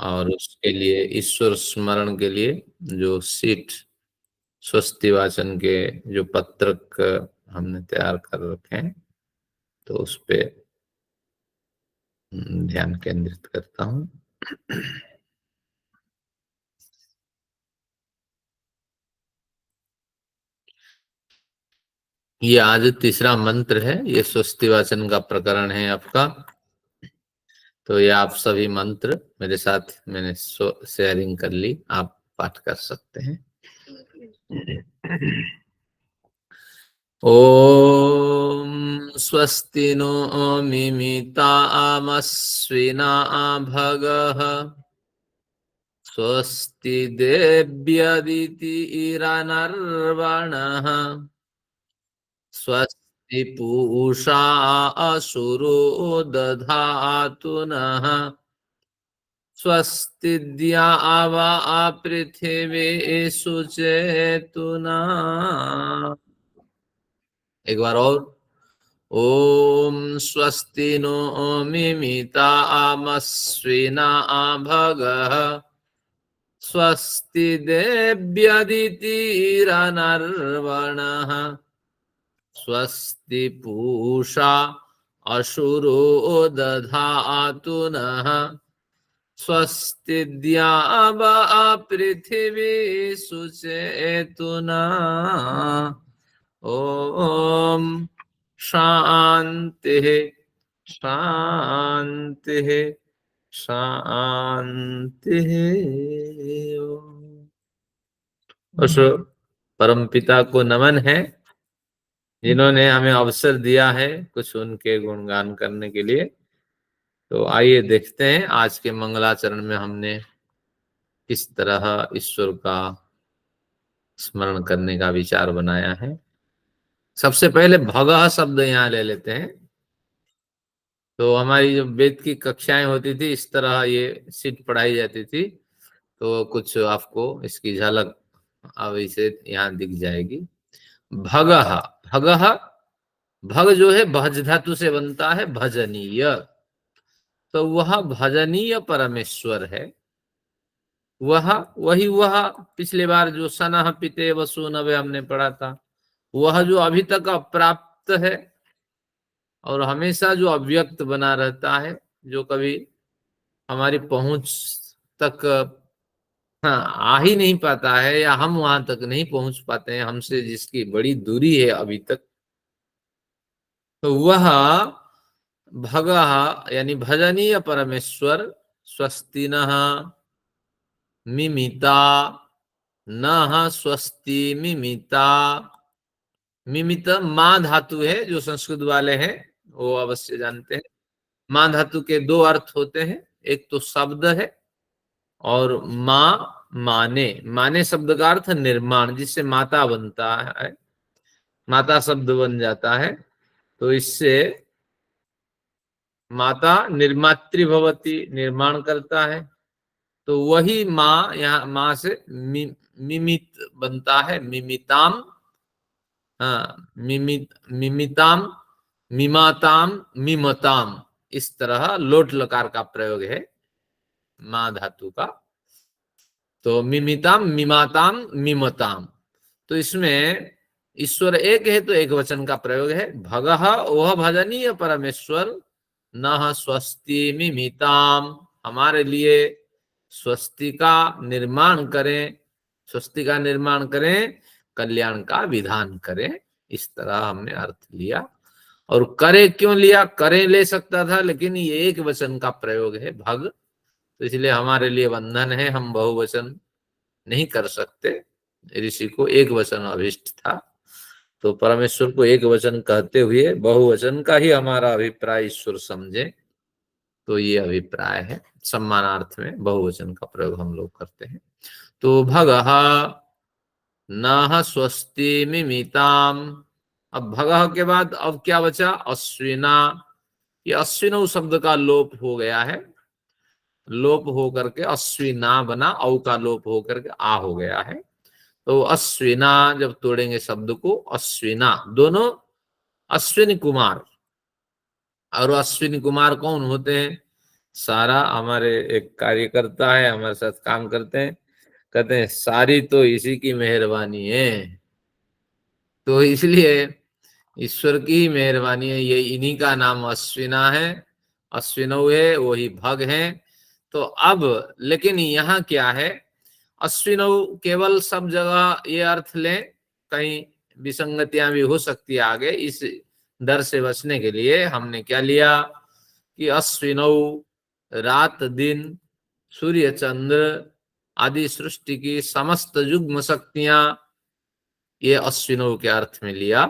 और उसके लिए ईश्वर स्मरण के लिए जो सीट स्वस्ति वाचन के जो पत्रक हमने तैयार कर रखे हैं, तो उस पे ध्यान केंद्रित करता हूँ। ये आज तीसरा मंत्र है, ये स्वस्ति वाचन का प्रकरण है आपका। तो ये आप सभी मंत्र मेरे साथ मैंने शेयरिंग कर ली, आप पाठ कर सकते हैं। ओम स्वस्ति नो मिमितामस्विना भगः स्वस्ति देव्यदितिरनर्वणः स्वस्ति पूषा असुरो दधातु नः स्वस्ति द्यावा पृथिवी सुचेतुना। एक बार और। ओम स्वस्ति नो मिमितामस्विना भगः स्वस्ति देव्यदितिरनर्वणः स्वस्ति पूषा असुरो दधातु नः स्वस्ति द्यावा पृथिवी सुचेतुना। ओम शांति शांति शांति। उस परम पिता को नमन है जिन्होंने हमें अवसर दिया है कुछ उनके गुणगान करने के लिए। तो आइए देखते हैं आज के मंगलाचरण में हमने किस तरह ईश्वर का स्मरण करने का विचार बनाया है। सबसे पहले भगः शब्द यहाँ ले लेते हैं। तो हमारी जो वेद की कक्षाएं होती थी, इस तरह ये सीट पढ़ाई जाती थी, तो कुछ आपको इसकी झलक अब इसे यहाँ दिख जाएगी। भगः, भगः, भग जो है भज धातु से बनता है, भजनीय। तो वह भजनीय परमेश्वर है। वह वही वह पिछले बार जो सनह पिते वसु नवे हमने पढ़ा था, वह जो अभी तक अप्राप्त है और हमेशा जो अव्यक्त बना रहता है, जो कभी हमारी पहुंच तक आ ही नहीं पाता है, या हम वहां तक नहीं पहुंच पाते हैं, हमसे जिसकी बड़ी दूरी है अभी तक, तो वह भगः यानी भजनीय परमेश्वर स्वस्तिनः मिमिता नः स्वस्ति मिमिता। मिमित मां धातु है, जो संस्कृत वाले हैं वो अवश्य जानते हैं। मां धातु के दो अर्थ होते हैं, एक तो शब्द है और मां माने। माने शब्द का अर्थ निर्माण, जिससे माता बनता है, माता शब्द बन जाता है। तो इससे माता निर्मात्री भवती, निर्माण करता है। तो वही माँ, यहाँ माँ से मिमित बनता है, मिमिताम। हाँ, मिमिताम, मिमाताम, मिमताम, इस तरह लोट लकार का प्रयोग है माँ धातु का। तो मिमिताम, मिमाताम, मिमताम। तो इसमें ईश्वर एक है तो एक वचन का प्रयोग है। भगः वह भजनीय परमेश्वर, नः स्वस्ति मिमिताम, हमारे लिए स्वस्ति का निर्माण करें, स्वस्ति का निर्माण करें, कल्याण का विधान करें। इस तरह हमने अर्थ लिया। और करे क्यों लिया, करें ले सकता था, लेकिन ये एक वचन का प्रयोग है भग, तो इसलिए हमारे लिए बंधन है, हम बहुवचन नहीं कर सकते। ऋषि को एक वचन अभिष्ट था, तो परमेश्वर को एक वचन कहते हुए बहुवचन का ही हमारा अभिप्राय ईश्वर समझे, तो ये अभिप्राय है। सम्मानार्थ में बहुवचन का प्रयोग हम लोग करते हैं। तो भगः नः स्वस्ति मिमिताम। अब भगः के बाद अब क्या बचा, अश्विना। ये अश्विनौ शब्द का लोप हो गया है, लोप हो करके अश्विना बना, औ का लोप हो करके आ हो गया है। तो अश्विना जब तोड़ेंगे शब्द को, अश्विना, दोनों अश्विनी कुमार। और अश्विनी कुमार कौन होते हैं, सारा हमारे एक कार्यकर्ता है, हमारे साथ काम करते हैं, कहते हैं सारी तो इसी की मेहरबानी है। तो इसलिए ईश्वर की ही मेहरबानी है, ये इन्हीं का नाम अश्विना है, अश्विनौ है, वही भग है। तो अब लेकिन यहाँ क्या है, अश्विनौ केवल सब जगह ये अर्थ लें, कहीं विसंगतियां भी हो सकती है आगे, इस डर से बचने के लिए हमने क्या लिया कि अश्विनौ रात दिन सूर्य चंद्र आदि सृष्टि की समस्त युग्म शक्तियां, ये अश्विनौ के अर्थ में लिया।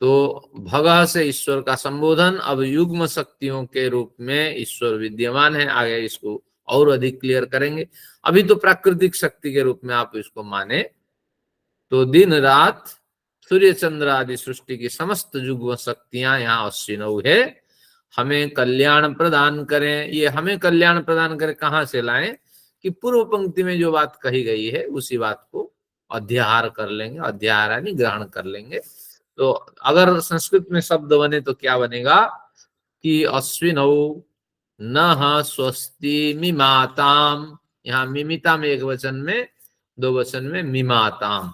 तो भगः से ईश्वर का संबोधन, अब युग्म शक्तियों के रूप में ईश्वर विद्यमान है, आगे इसको और अधिक क्लियर करेंगे। अभी तो प्राकृतिक शक्ति के रूप में आप इसको माने, तो दिन रात सूर्य चंद्र आदि सृष्टि की समस्त युग्म शक्तियां यहाँ अश्विनौ है, हमें कल्याण प्रदान करें। ये हमें कल्याण प्रदान करें कहाँ से लाएं कि पूर्व पंक्ति में जो बात कही गई है उसी बात को अध्याहार कर लेंगे, अध्याहार यानी ग्रहण कर लेंगे। तो अगर संस्कृत में शब्द बने तो क्या बनेगा कि अश्विनौ न स्वस्ति मिमाताम, यहाँ मिमिता में एक वचन में, दो वचन में मिमाताम,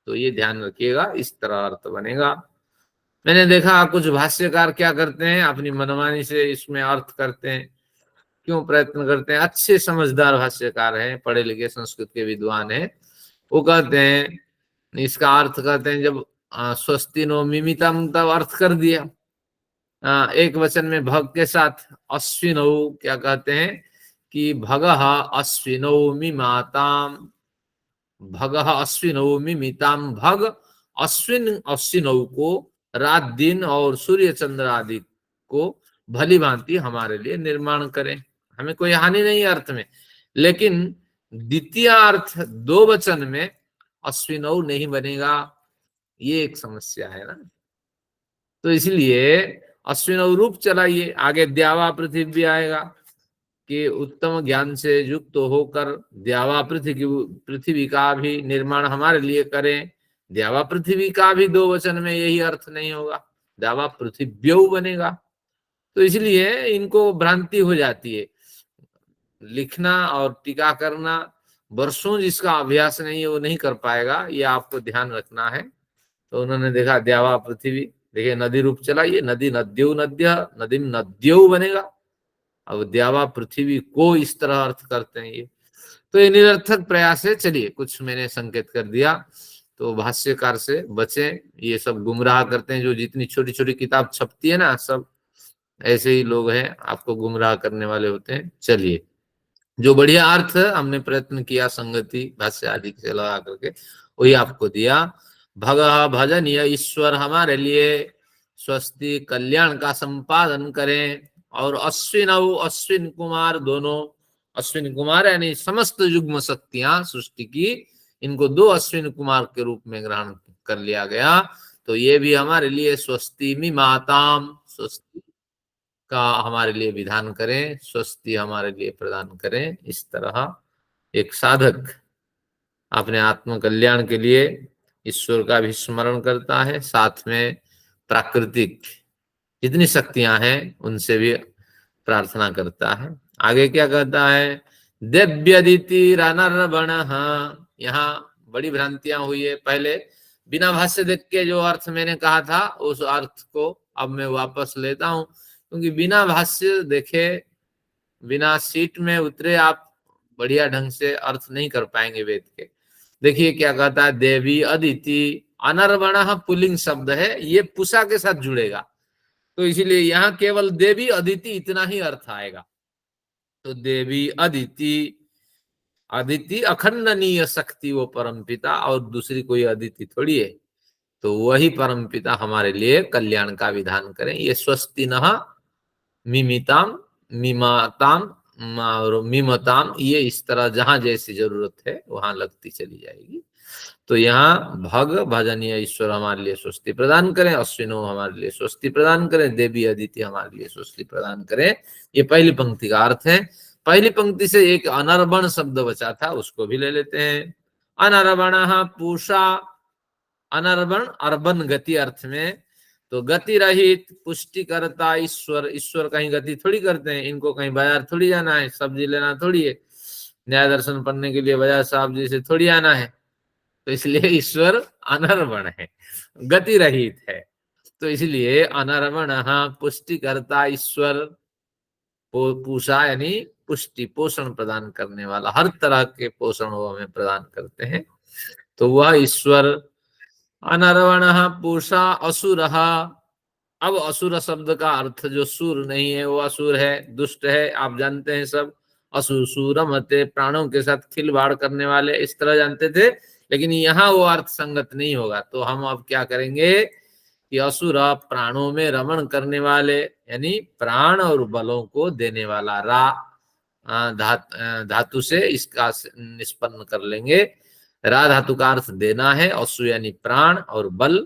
तो ये ध्यान रखिएगा, इस तरह अर्थ बनेगा। मैंने देखा कुछ भाष्यकार क्या करते हैं, अपनी मनमानी से इसमें अर्थ करते हैं, क्यों प्रयत्न करते हैं, अच्छे समझदार भाष्यकार हैं, पढ़े लिखे संस्कृत के विद्वान हैं, वो कहते हैं इसका अर्थ करते हैं, जब स्वस्ति नो मिमितम तब अर्थ कर दिया, एक वचन में भग के साथ अश्विनौ क्या कहते हैं कि भगः अश्विनौ मिमाताम, भगः अश्विनौ मिमिताम, भग अश्विनौ को रात दिन और सूर्य चंद्र आदि को भली भांति हमारे लिए निर्माण करें। हमें कोई हानि नहीं अर्थ में, लेकिन द्वितीय अर्थ दो वचन में अश्विनौ नहीं बनेगा, ये एक समस्या है ना। तो इसलिए अश्विनौ रूप चलाइए, आगे द्यावा पृथ्वी आएगा कि उत्तम ज्ञान से युक्त होकर द्यावा पृथ्वी का भी निर्माण हमारे लिए करें। द्यावा पृथ्वी का भी दो वचन में यही अर्थ नहीं होगा, द्यावा पृथिव्यौ बनेगा। तो इसलिए इनको भ्रांति हो जाती है, लिखना और टीका करना वर्षों जिसका अभ्यास नहीं है वो नहीं कर पाएगा, ये आपको ध्यान रखना है। तो उन्होंने देखा द्यावा पृथ्वी, देखिए नदी रूप चलाइए, नदी नद्यो नद्य, नदीम नद्यो बनेगा। अब द्यावा पृथ्वी को इस तरह अर्थ करते हैं ये, तो ये निरर्थक प्रयास है। चलिए कुछ मैंने संकेत कर दिया, तो भाष्यकार से बचें, ये सब गुमराह करते हैं, जो जितनी छोटी छोटी किताब छपती है ना, सब ऐसे ही लोग हैं, आपको गुमराह करने वाले होते हैं। चलिए, जो बढ़िया अर्थ हमने प्रयत्न किया संगति भाष्य आदि से लगा करके वही आपको दिया। भगः भजनीय ईश्वर हमारे लिए स्वस्ति कल्याण का संपादन करें, और अश्विनौ अश्विन कुमार दोनों, अश्विन कुमार यानी समस्त युग्म शक्तियां सृष्टि की, इनको दो अश्विन कुमार के रूप में ग्रहण कर लिया गया। तो ये भी हमारे लिए स्वस्ति मिमाताम, स्वस्ति का हमारे लिए विधान करें, स्वस्ति हमारे लिए प्रदान करें। इस तरह एक साधक अपने आत्म कल्याण के लिए ईश्वर का भी स्मरण करता है, साथ में प्राकृतिक जितनी शक्तियां हैं उनसे भी प्रार्थना करता है। आगे क्या कहता है, दिव्यदिति रनर्वण, यहाँ बड़ी भ्रांतियां हुई है। पहले बिना भाष्य देख के जो अर्थ मैंने कहा था उस अर्थ को अब मैं वापस लेता हूं, क्योंकि बिना भाष्य देखे, बिना सीट में उतरे आप बढ़िया ढंग से अर्थ नहीं कर पाएंगे वेद के। देखिए क्या कहता है, देवी अदिति, अनर्वण पुल्लिंग शब्द है, ये पुषा के साथ जुड़ेगा, तो इसीलिए यहाँ केवल देवी अदिति इतना ही अर्थ आएगा। तो देवी अदिति, अदिति अखंडनीय शक्ति वो परमपिता, और दूसरी कोई अदिति थोड़ी है, तो वही परमपिता हमारे लिए कल्याण का विधान करें। ये स्वस्ति नः मिमिताम, मिमाताम और मिमताम, ये इस तरह जहां जैसी जरूरत है वहां लगती चली जाएगी। तो यहाँ भग भजनीय ईश्वर हमारे लिए स्वस्ति प्रदान करें, अश्विनो हमारे लिए स्वस्ति प्रदान करें, देवी अदिति हमारे लिए स्वस्ति प्रदान करें, ये पहली पंक्ति का अर्थ है। पहली पंक्ति से एक अनर्बण शब्द बचा था, उसको भी ले लेते हैं। अनर्बण पूषा, अनर्बण अर्बन गति अर्थ में, तो गति रहित पुष्टिकर्ता ईश्वर, ईश्वर कहीं गति थोड़ी करते हैं, इनको कहीं बाजार थोड़ी जाना है, सब्जी लेना थोड़ी है, न्याय दर्शन पढ़ने के लिए बाजार साहब जी से थोड़ी आना है, तो इसलिए ईश्वर अनर्वण है, गति रहित है। तो इसलिए अनर्वण पुष्टिकर्ता ईश्वर, पूषा यानी पुष्टि, पोषण प्रदान करने वाला, हर तरह के पोषण वो हमें प्रदान करते हैं, तो वह ईश्वर। अनर्वण पूषा असुर। अब असुर शब्द का अर्थ जो सुर नहीं है वो असुर है, दुष्ट है, आप जानते हैं सब। असुर सूरमते, प्राणों के साथ खिलवाड़ करने वाले, इस तरह जानते थे, लेकिन यहाँ वो अर्थ संगत नहीं होगा। तो हम अब क्या करेंगे कि असुर प्राणों में रमण करने वाले, यानी प्राण और बलों को देने वाला, धातु से इसका निष्पन्न कर लेंगे। रा धातु का अर्थ देना है, असु यानी प्राण और बल,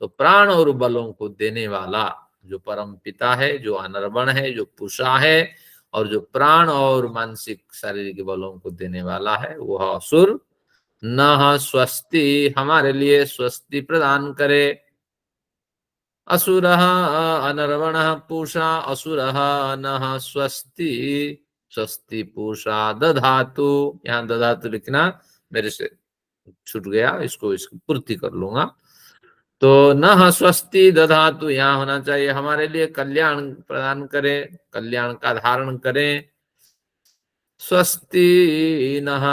तो प्राण और बलों को देने वाला जो परम पिता है, जो अनर्वण है, जो पूषा है, और जो प्राण और मानसिक शारीरिक बलों को देने वाला है, वह असुर न स्वस्ति, हमारे लिए स्वस्ति प्रदान करे। असुर अनर्वण पूषा असुर न स्वस्ति, स्वस्ति पूषा दधातु, यहाँ दधातु लिखना मेरे से छूट गया, इसको पूर्ति कर लूंगा। तो न स्वस्ति दधातु, यहाँ होना चाहिए हमारे लिए कल्याण प्रदान करे, कल्याण का धारण करें। स्वस्ति नः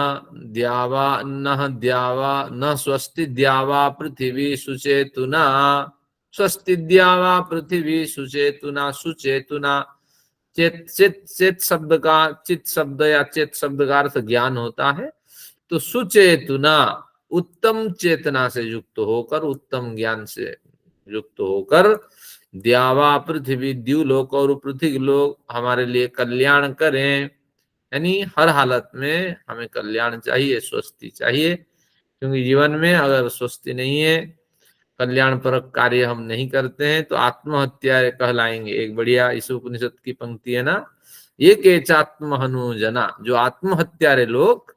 द्यावा, न स्वस्ति द्यावा पृथ्वी सुचेतुना, स्वस्ति द्यावा पृथ्वी सुचेतुना, सुचेतुना चेत, चित चित शब्द का, चित शब्द या चेत शब्द का अर्थ ज्ञान होता है, तो सुचेतुना उत्तम चेतना से युक्त होकर, उत्तम ज्ञान से युक्त होकर, द्यावा पृथ्वी, द्युलोक और पृथ्वी लोक हमारे लिए कल्याण करें, यानी हर हालत में हमें कल्याण चाहिए, स्वस्ति चाहिए, क्योंकि जीवन में अगर स्वस्ति नहीं है, कल्याण परक कार्य हम नहीं करते हैं, तो आत्महत्या कहलाएंगे। एक बढ़िया इस उपनिषद की पंक्ति है ना, ये केचात्महनुजना, जो आत्महत्यारे लोग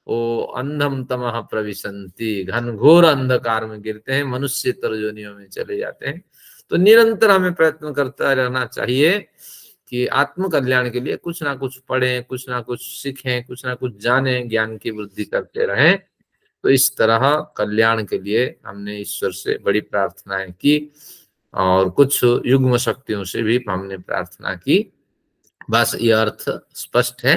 वो अंधम तमः प्रविशन्ति, घनघोर अंधकार में गिरते हैं, मनुष्यतर योनियों में चले जाते हैं। तो निरंतर हमें प्रयत्न करता रहना चाहिए कि आत्म कल्याण के लिए कुछ ना कुछ पढ़ें, कुछ ना कुछ सीखें, कुछ ना कुछ जानें, ज्ञान की वृद्धि करते रहें। तो इस तरह कल्याण के लिए हमने ईश्वर से बड़ी प्रार्थनाएं की, और कुछ युग्म शक्तियों से भी हमने प्रार्थना की। बस ये अर्थ स्पष्ट है,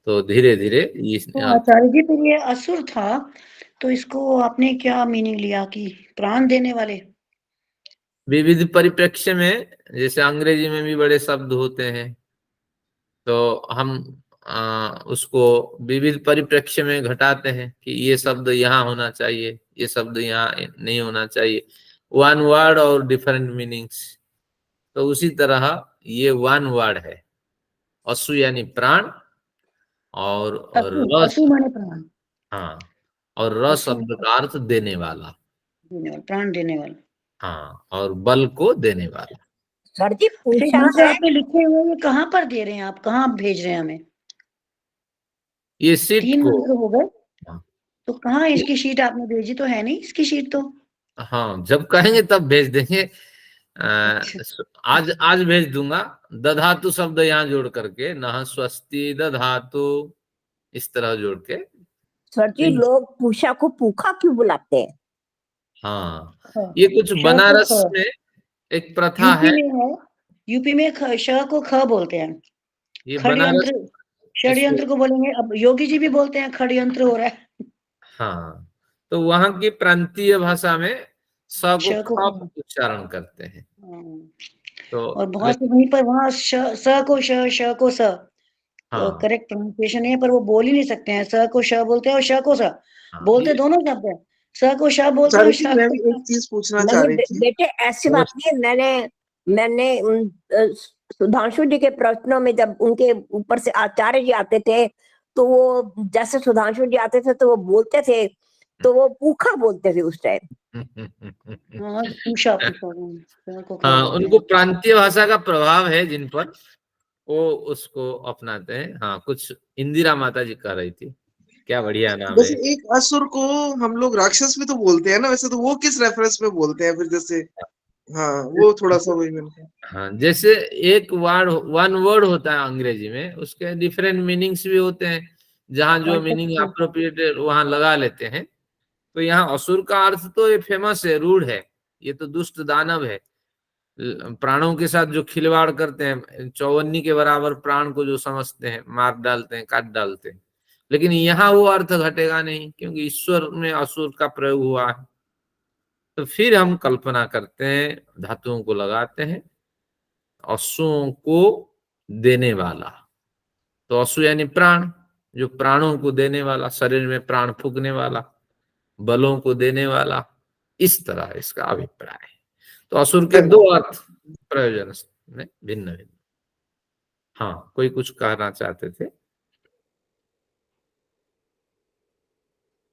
तो धीरे धीरे तो आचार्य जी, फिर ये असुर था, तो इसको आपने क्या मीनिंग लिया कि प्राण देने वाले? विविध परिप्रेक्ष्य में, जैसे अंग्रेजी में भी बड़े शब्द होते हैं, तो हम उसको विविध परिप्रेक्ष्य में घटाते हैं कि ये शब्द यहाँ होना चाहिए, ये शब्द यहाँ नहीं होना चाहिए, वन वर्ड और डिफरेंट मीनिंग्स। तो उसी तरह ये वन वर्ड है, असु यानी प्राण, और रस, असु माने प्राण, हाँ, और रस शब्द का अर्थ देने वाला, प्राण देने वाला, हाँ, और बल को देने वाला। सर जी पूछा है, आपने लिखे हुए ये कहाँ पर दे रहे हैं आप, कहाँ भेज रहे हैं हमें? ये शीट 3 को, मंत्र हो गए, हाँ, तो कहाँ इसकी शीट आपने भेजी? तो है नहीं इसकी शीट तो। हाँ, जब कहेंगे तब भेज देंगे। आज भेज दूंगा। दधातु शब्द यहाँ जोड़ करके, न स्वस्ति दधातु, इस तरह जोड़ के। सर जी लोग पूषा को पूखा क्यों बुलाते हैं? हाँ, ये कुछ बनारस में एक प्रथा है, यूपी में श को ख बोलते हैं, ये खड़यंत्र, षड्यंत्र को बोलेंगे, अब योगी जी भी बोलते हैं खड़यंत्र हो रहा है। हाँ, तो वहां की प्रांतीय भाषा में स को ख उच्चारण करते हैं। तो और बहुत से वहीं पर वहाँ स को श को स, हाँ, करेक्ट प्रोनाउंसिएशन है, पर वो बोल ही नहीं सकते हैं। स को श बोलते हैं और श को स बोलते, दोनों शब्द है। स को श बोलते हैं, श मैं एक चीज पूछना चाह रही थी। बेटे ऐसी बात नहीं है, मैंने सुधांशु जी के प्रश्नों में जब उनके ऊपर से आचार्य जी आते थे, तो वो जैसे सुधांशु जी आते थे तो वो बोलते थे, तो वो पूखा बोलते थे उस टाइम। हाँ, उनको प्रांतीय भाषा का प्रभाव है जिन पर, वो उसको अपनाते हैं। हाँ, कुछ इंदिरा माता जी कह रही थी, क्या बढ़िया नाम है। जैसे एक असुर को हम लोग राक्षस भी तो बोलते हैं ना, वैसे तो वो किस रेफरेंस में बोलते हैं फिर? जैसे हाँ वो थोड़ा सा वही मैंने हाँ, जैसे एक वन वर्ड होता है अंग्रेजी में, उसके डिफरेंट मीनिंग्स भी होते हैं, जहाँ जो मीनिंग अप्रोप्रिएट है वहां लगा लेते हैं। तो यहाँ असुर का अर्थ तो ये फेमस है, रूढ़ है, ये तो दुष्ट दानव है, प्राणों के साथ जो खिलवाड़ करते हैं, चौवन्नी के बराबर प्राण को जो समझते हैं, मार डालते हैं, काट डालते हैं। लेकिन यहाँ वो अर्थ घटेगा नहीं, क्योंकि ईश्वर में असुर का प्रयोग हुआ है। तो फिर हम कल्पना करते हैं, धातुओं को लगाते हैं, असुओं को देने वाला। तो असु यानी प्राण, जो प्राणों को देने वाला, शरीर में प्राण फूकने वाला, बलों को देने वाला, इस तरह इसका अभिप्राय है। तो असुर के दो अर्थ प्रयोजन में भिन्न भिन्न। हाँ, कोई कुछ कहना चाहते थे?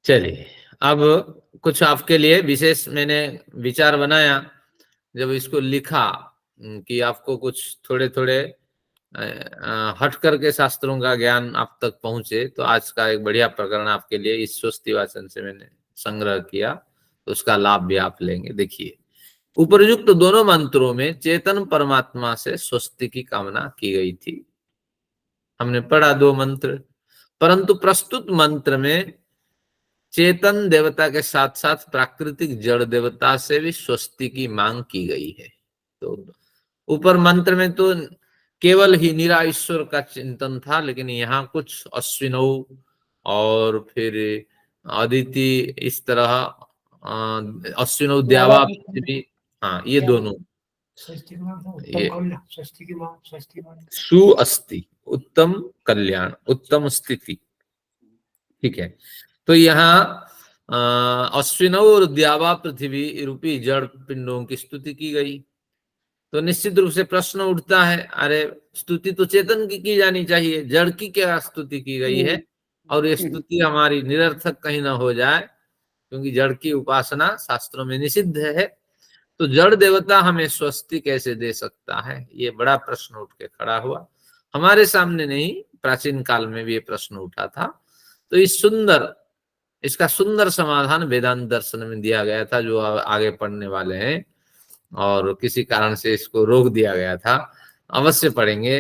चलिए, अब कुछ आपके लिए विशेष मैंने विचार बनाया जब इसको लिखा, कि आपको कुछ थोड़े थोड़े हट करके शास्त्रों का ज्ञान आप तक पहुंचे। तो आज का एक बढ़िया प्रकरण आपके लिए इस स्वस्ति वाचन से मैंने संग्रह किया, तो उसका लाभ भी आप लेंगे। देखिए, उपरयुक्त तो दोनों मंत्रों में चेतन परमात्मा से स्वस्ति की कामना की गई थी, हमने पढ़ा 2 मंत्र। परंतु प्रस्तुत मंत्र में चेतन देवता के साथ साथ प्राकृतिक जड़ देवता से भी स्वस्ति की मांग की गई है। तो ऊपर मंत्र में तो केवल ही निरा ईश्वर का चिंतन था, लेकिन यहाँ कुछ अश्विनौ और फिर अदिति, इस तरह अश्विनौ द्यावा पृथ्वी, हाँ ये दोनों, ये सु अस्ति उत्तम कल्याण, उत्तम स्थिति, ठीक है। तो यहाँ अश्विनौ और द्यावा पृथ्वी रूपी जड़ पिंडों की स्तुति की गई। तो निश्चित रूप से प्रश्न उठता है, अरे स्तुति तो चेतन की जानी चाहिए, जड़ की क्या स्तुति की गई है? और ये स्तुति हमारी निरर्थक कहीं ना हो जाए, क्योंकि जड़ की उपासना शास्त्रों में निषिद्ध है। तो जड़ देवता हमें स्वस्ति कैसे दे सकता है? ये बड़ा प्रश्न उठ के खड़ा हुआ। हमारे सामने नहीं, प्राचीन काल में भी ये प्रश्न उठा था। तो इसका सुंदर समाधान वेदांत दर्शन में दिया गया था, जो आगे पढ़ने वाले हैं, और किसी कारण से इसको रोक दिया गया था, अवश्य पढ़ेंगे।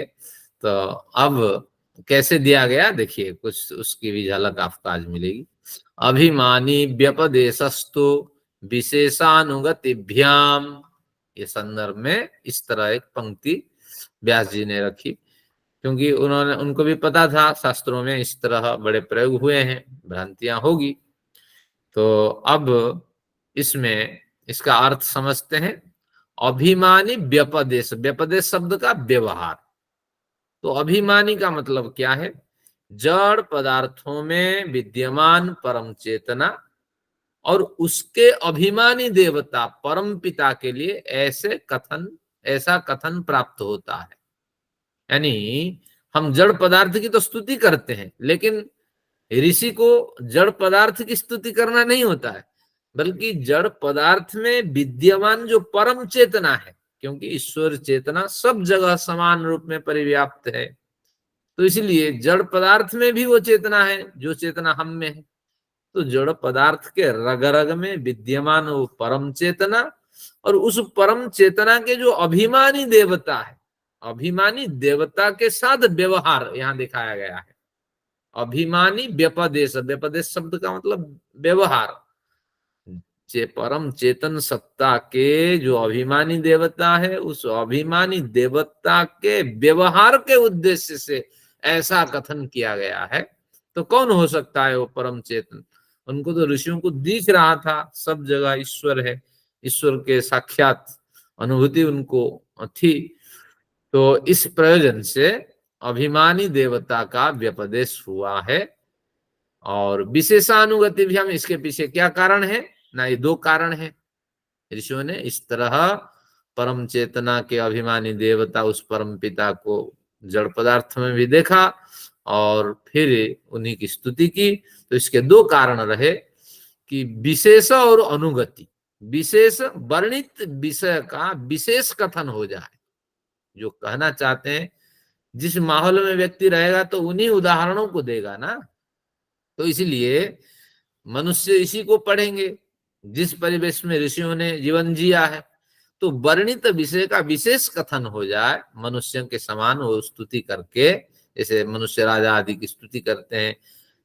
तो अब कैसे दिया गया देखिए, कुछ उसकी भी झलक आपको आज मिलेगी। अभिमानी व्यपदेशस्तु विशेषानुगतिभ्याम, ये संदर्भ में इस तरह एक पंक्ति व्यास जी ने रखी, क्योंकि उनको भी पता था शास्त्रों में इस तरह बड़े प्रयोग हुए हैं, भ्रांतियां होगी। तो अब इसमें इसका अर्थ समझते हैं। अभिमानी व्यपदेश, व्यपदेश शब्द का व्यवहार। तो अभिमानी का मतलब क्या है? जड़ पदार्थों में विद्यमान परम चेतना और उसके अभिमानी देवता परम पिता के लिए ऐसा कथन प्राप्त होता है। यानी हम जड़ पदार्थ की तो स्तुति करते हैं, लेकिन ऋषि को जड़ पदार्थ की स्तुति करना नहीं होता है, बल्कि जड़ पदार्थ में विद्यमान जो परम चेतना है, क्योंकि ईश्वर चेतना सब जगह समान रूप में परिव्याप्त है। तो इसलिए जड़ पदार्थ में भी वो चेतना है जो चेतना हम में है। तो जड़ पदार्थ के रग रग में विद्यमान वो परम चेतना, और उस परम चेतना के जो अभिमानी देवता है, अभिमानी देवता के साथ व्यवहार यहाँ दिखाया गया है। अभिमानी व्यपदेश, व्यपदेश शब्द का मतलब व्यवहार। परम चेतन सत्ता के जो अभिमानी देवता है, उस अभिमानी देवता के व्यवहार के उद्देश्य से ऐसा कथन किया गया है। तो कौन हो सकता है वो परम चेतन? उनको तो ऋषियों को दिख रहा था सब जगह ईश्वर है, ईश्वर के साक्षात अनुभूति उनको थी। तो इस प्रयोजन से अभिमानी देवता का व्यपदेश हुआ है। और विशेषानुगति भी, हम इसके पीछे क्या कारण है ना, ये 2 कारण है। ऋषियों ने इस तरह परम चेतना के अभिमानी देवता उस परम पिता को जड़ पदार्थ में भी देखा और फिर उन्हीं की स्तुति की। तो इसके 2 कारण रहे कि विशेष और अनुगति, विशेष वर्णित विषय का विशेष कथन हो जाए। जो कहना चाहते हैं, जिस माहौल में व्यक्ति रहेगा तो उन्हीं उदाहरणों को देगा ना। तो इसलिए मनुष्य इसी को पढ़ेंगे जिस परिवेश में ऋषियों ने जीवन जिया है। तो वर्णित विषय का विशेष कथन हो जाए, मनुष्यों के समान वो स्तुति करके, जैसे मनुष्य राजा आदि की स्तुति करते हैं,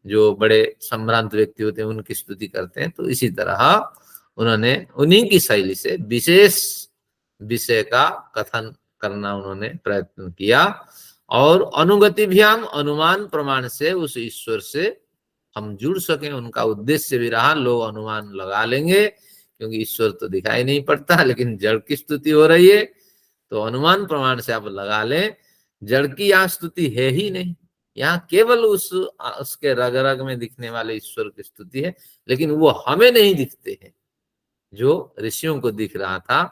जो बड़े संभ्रांत व्यक्ति होते हैं उनकी स्तुति करते हैं, तो इसी तरह उन्होंने उन्हीं की शैली से विशेष विषय का कथन करना उन्होंने प्रयत्न किया। और अनुगतिभ्याम, अनुमान प्रमाण से उस ईश्वर से हम जुड़ सके, उनका उद्देश्य भी रहा। लोग अनुमान लगा लेंगे क्योंकि ईश्वर तो दिखाई नहीं पड़ता, लेकिन जड़ की स्तुति हो रही है, तो अनुमान प्रमाण से आप लगा लें, जड़ की यहाँ स्तुति है ही नहीं, यहाँ केवल उसके रग रग में दिखने वाले ईश्वर की स्तुति है, लेकिन वो हमें नहीं दिखते हैं जो ऋषियों को दिख रहा था।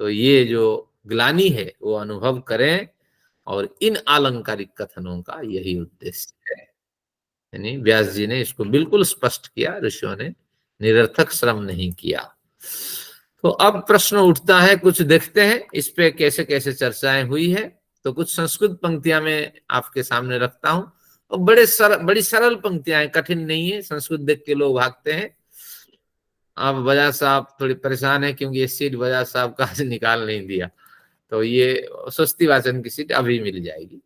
तो ये जो ग्लानि है वो अनुभव करें, और इन आलंकारिक कथनों का यही उद्देश्य है। यानी व्यास जी ने इसको बिल्कुल स्पष्ट किया, ऋषियों ने निरर्थक श्रम नहीं किया। तो अब प्रश्न उठता है, कुछ देखते हैं इस पे कैसे कैसे चर्चाएं हुई है। तो कुछ संस्कृत पंक्तियां मैं आपके सामने रखता हूं, और बड़ी सरल पंक्तियां हैं, कठिन नहीं है, संस्कृत देख के लोग भागते हैं। अब बजाज साहब थोड़ी परेशान है क्योंकि ये सीट बजाज साहब का आज निकाल नहीं दिया, तो ये स्वस्ति वाचन की सीट अभी मिल जाएगी।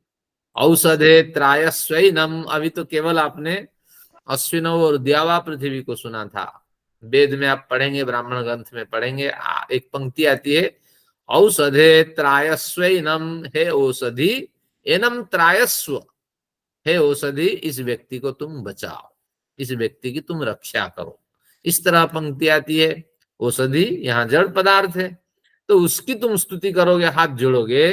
औषधे त्रायस्वैनम, अभी तो केवल आपने अश्विनों और द्यावा पृथ्वी को सुना था। वेद में आप पढ़ेंगे, ब्राह्मण ग्रंथ में पढ़ेंगे, एक पंक्ति आती है, औषधे त्रायस्वैनम, हे औषधि, एनम त्रायस्व, हे औषधि, इस व्यक्ति को तुम बचाओ, इस व्यक्ति की तुम रक्षा करो। इस तरह पंक्ति आती है। औषधि यहाँ जड़ पदार्थ है, तो उसकी तुम स्तुति करोगे, हाथ जोड़ोगे,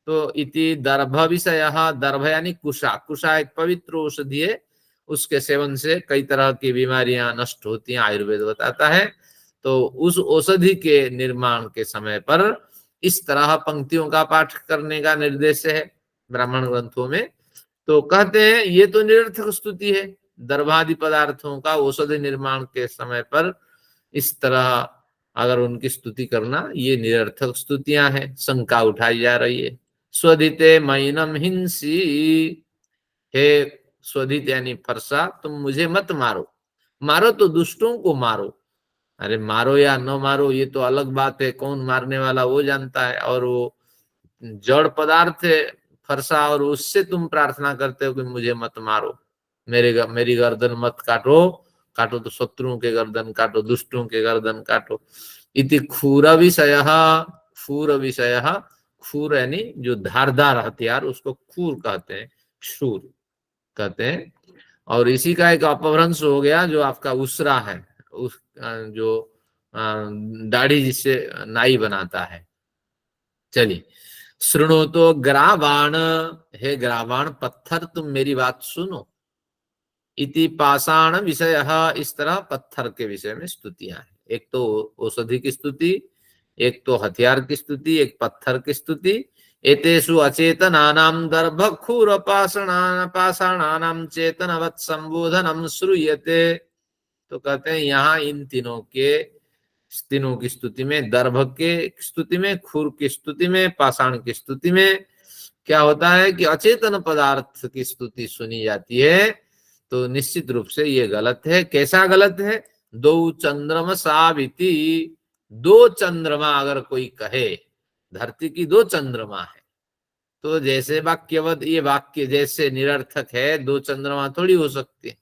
तो इति दर्भ विषय, दर्भ यानी कुशा, कुशा एक पवित्र औषधि है, उसके सेवन से कई तरह की बीमारियां नष्ट होती हैं, आयुर्वेद बताता है। तो उस औषधि के निर्माण के समय पर इस तरह पंक्तियों का पाठ करने का निर्देश है ब्राह्मण ग्रंथों में। तो कहते हैं ये तो निरर्थक स्तुति है, दर्भादि पदार्थों का औषधि निर्माण के समय पर इस तरह अगर उनकी स्तुति करना, ये निरर्थक स्तुतियां हैं। शंका उठाई जा रही है, स्वधिते मैनम हिंसी, हे स्वधित यानी फरसा, तुम मुझे मत मारो, मारो तो दुष्टों को मारो। अरे मारो या न मारो ये तो अलग बात है, कौन मारने वाला वो जानता है, और वो जड़ पदार्थ है फरसा, और उससे तुम प्रार्थना करते हो कि मुझे मत मारो, मेरी गर्दन मत काटो, काटो तो शत्रुओं के गर्दन काटो, दुष्टों के गर्दन काटो। इति खूर विषय, खूर विषय, खूर यानी जो धारदार हथियार, उसको खूर कहते हैं, शूर कहते हैं। और इसी का एक अपभ्रंश हो गया जो आपका उसरा है, उस जो दाढ़ी जिससे नाई बनाता है। चलिए, श्रृणो तो ग्रावाण, हे ग्रावाण पत्थर तुम मेरी बात सुनो। इति पाषाण विषय, इस तरह पत्थर के विषय में स्तुतियां हैं, एक तो औषधि की स्तुति, एक तो हथियार की स्तुति, एक पत्थर की स्तुति। एतेषु अचेतनानां दर्भखूर पाषाणानां चेतनवत् संबोधनम श्रूयते। तो कहते हैं यहाँ इन तीनों की स्तुति में, दर्भ के स्तुति में, खूर की स्तुति में, पाषाण की स्तुति में क्या होता है कि अचेतन पदार्थ की स्तुति सुनी जाती है। तो निश्चित रूप से ये गलत है। कैसा गलत है? दो चंद्रमा साविती, दो चंद्रमा अगर कोई कहे, धरती की दो चंद्रमा है, तो जैसे वाक्यवत ये वाक्य जैसे निरर्थक है, दो चंद्रमा थोड़ी हो सकती है।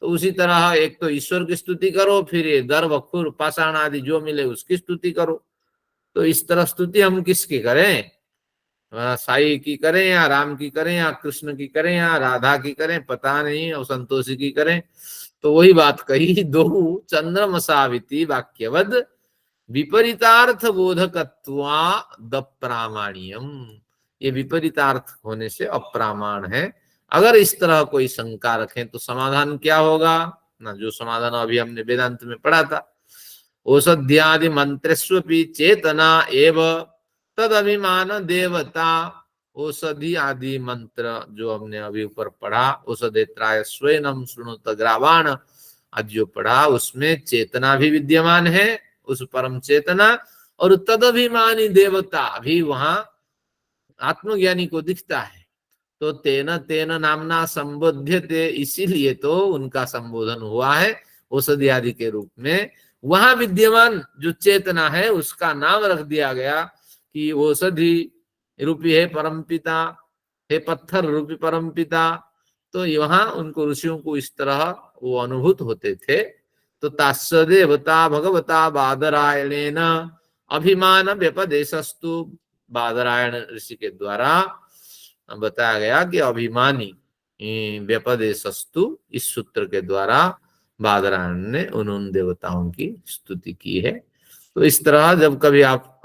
तो उसी तरह एक तो ईश्वर की स्तुति करो, फिर ये दर्भ खुर पाषाण आदि जो मिले उसकी स्तुति करो। तो इस तरह स्तुति हम किसकी करें? साई की करें या राम की करें या कृष्ण की करें या राधा की करें, पता नहीं, और संतोषी की करें। तो वही बात कही, दो चंद्रमसाविति वाक्यवद विपरीतार्थ बोधकत्वाद अप्रामाण्यम, ये विपरीतार्थ होने से अप्रामाण है। अगर इस तरह कोई शंका रखें तो समाधान क्या होगा ना, जो समाधान अभी हमने वेदांत में पढ़ा था, औषध्यादि मंत्रेष्वपि चेतना एव तद अभिमान देवता। औषधि आदि मंत्र जो हमने अभी ऊपर पढ़ा, औषधे त्राय स्वयं शृणुत ग्रावाण आज जो पढ़ा, उसमें चेतना भी विद्यमान है, उस परम चेतना, और तदभिमानी देवता भी वहां आत्मज्ञानी को दिखता है। तो तेन तेन नामना संबोध्यते, इसीलिए तो उनका संबोधन हुआ है औषधि आदि के रूप में। वहां विद्यमान जो चेतना है उसका नाम रख दिया गया कि औषधि रूपी है परमपिता, हे पत्थर रूपी परमपिता। तो वहां उनको ऋषियों को इस तरह वो अनुभूत होते थे। तो तास्य देवता भगवता बादरायणेन अभिमान व्यपदेशस्तु, बादरायण ऋषि के द्वारा बताया गया कि अभिमानी व्यपदेशस्तु, इस सूत्र के द्वारा बादरायण ने उन देवताओं की स्तुति की है। तो इस तरह जब कभी आप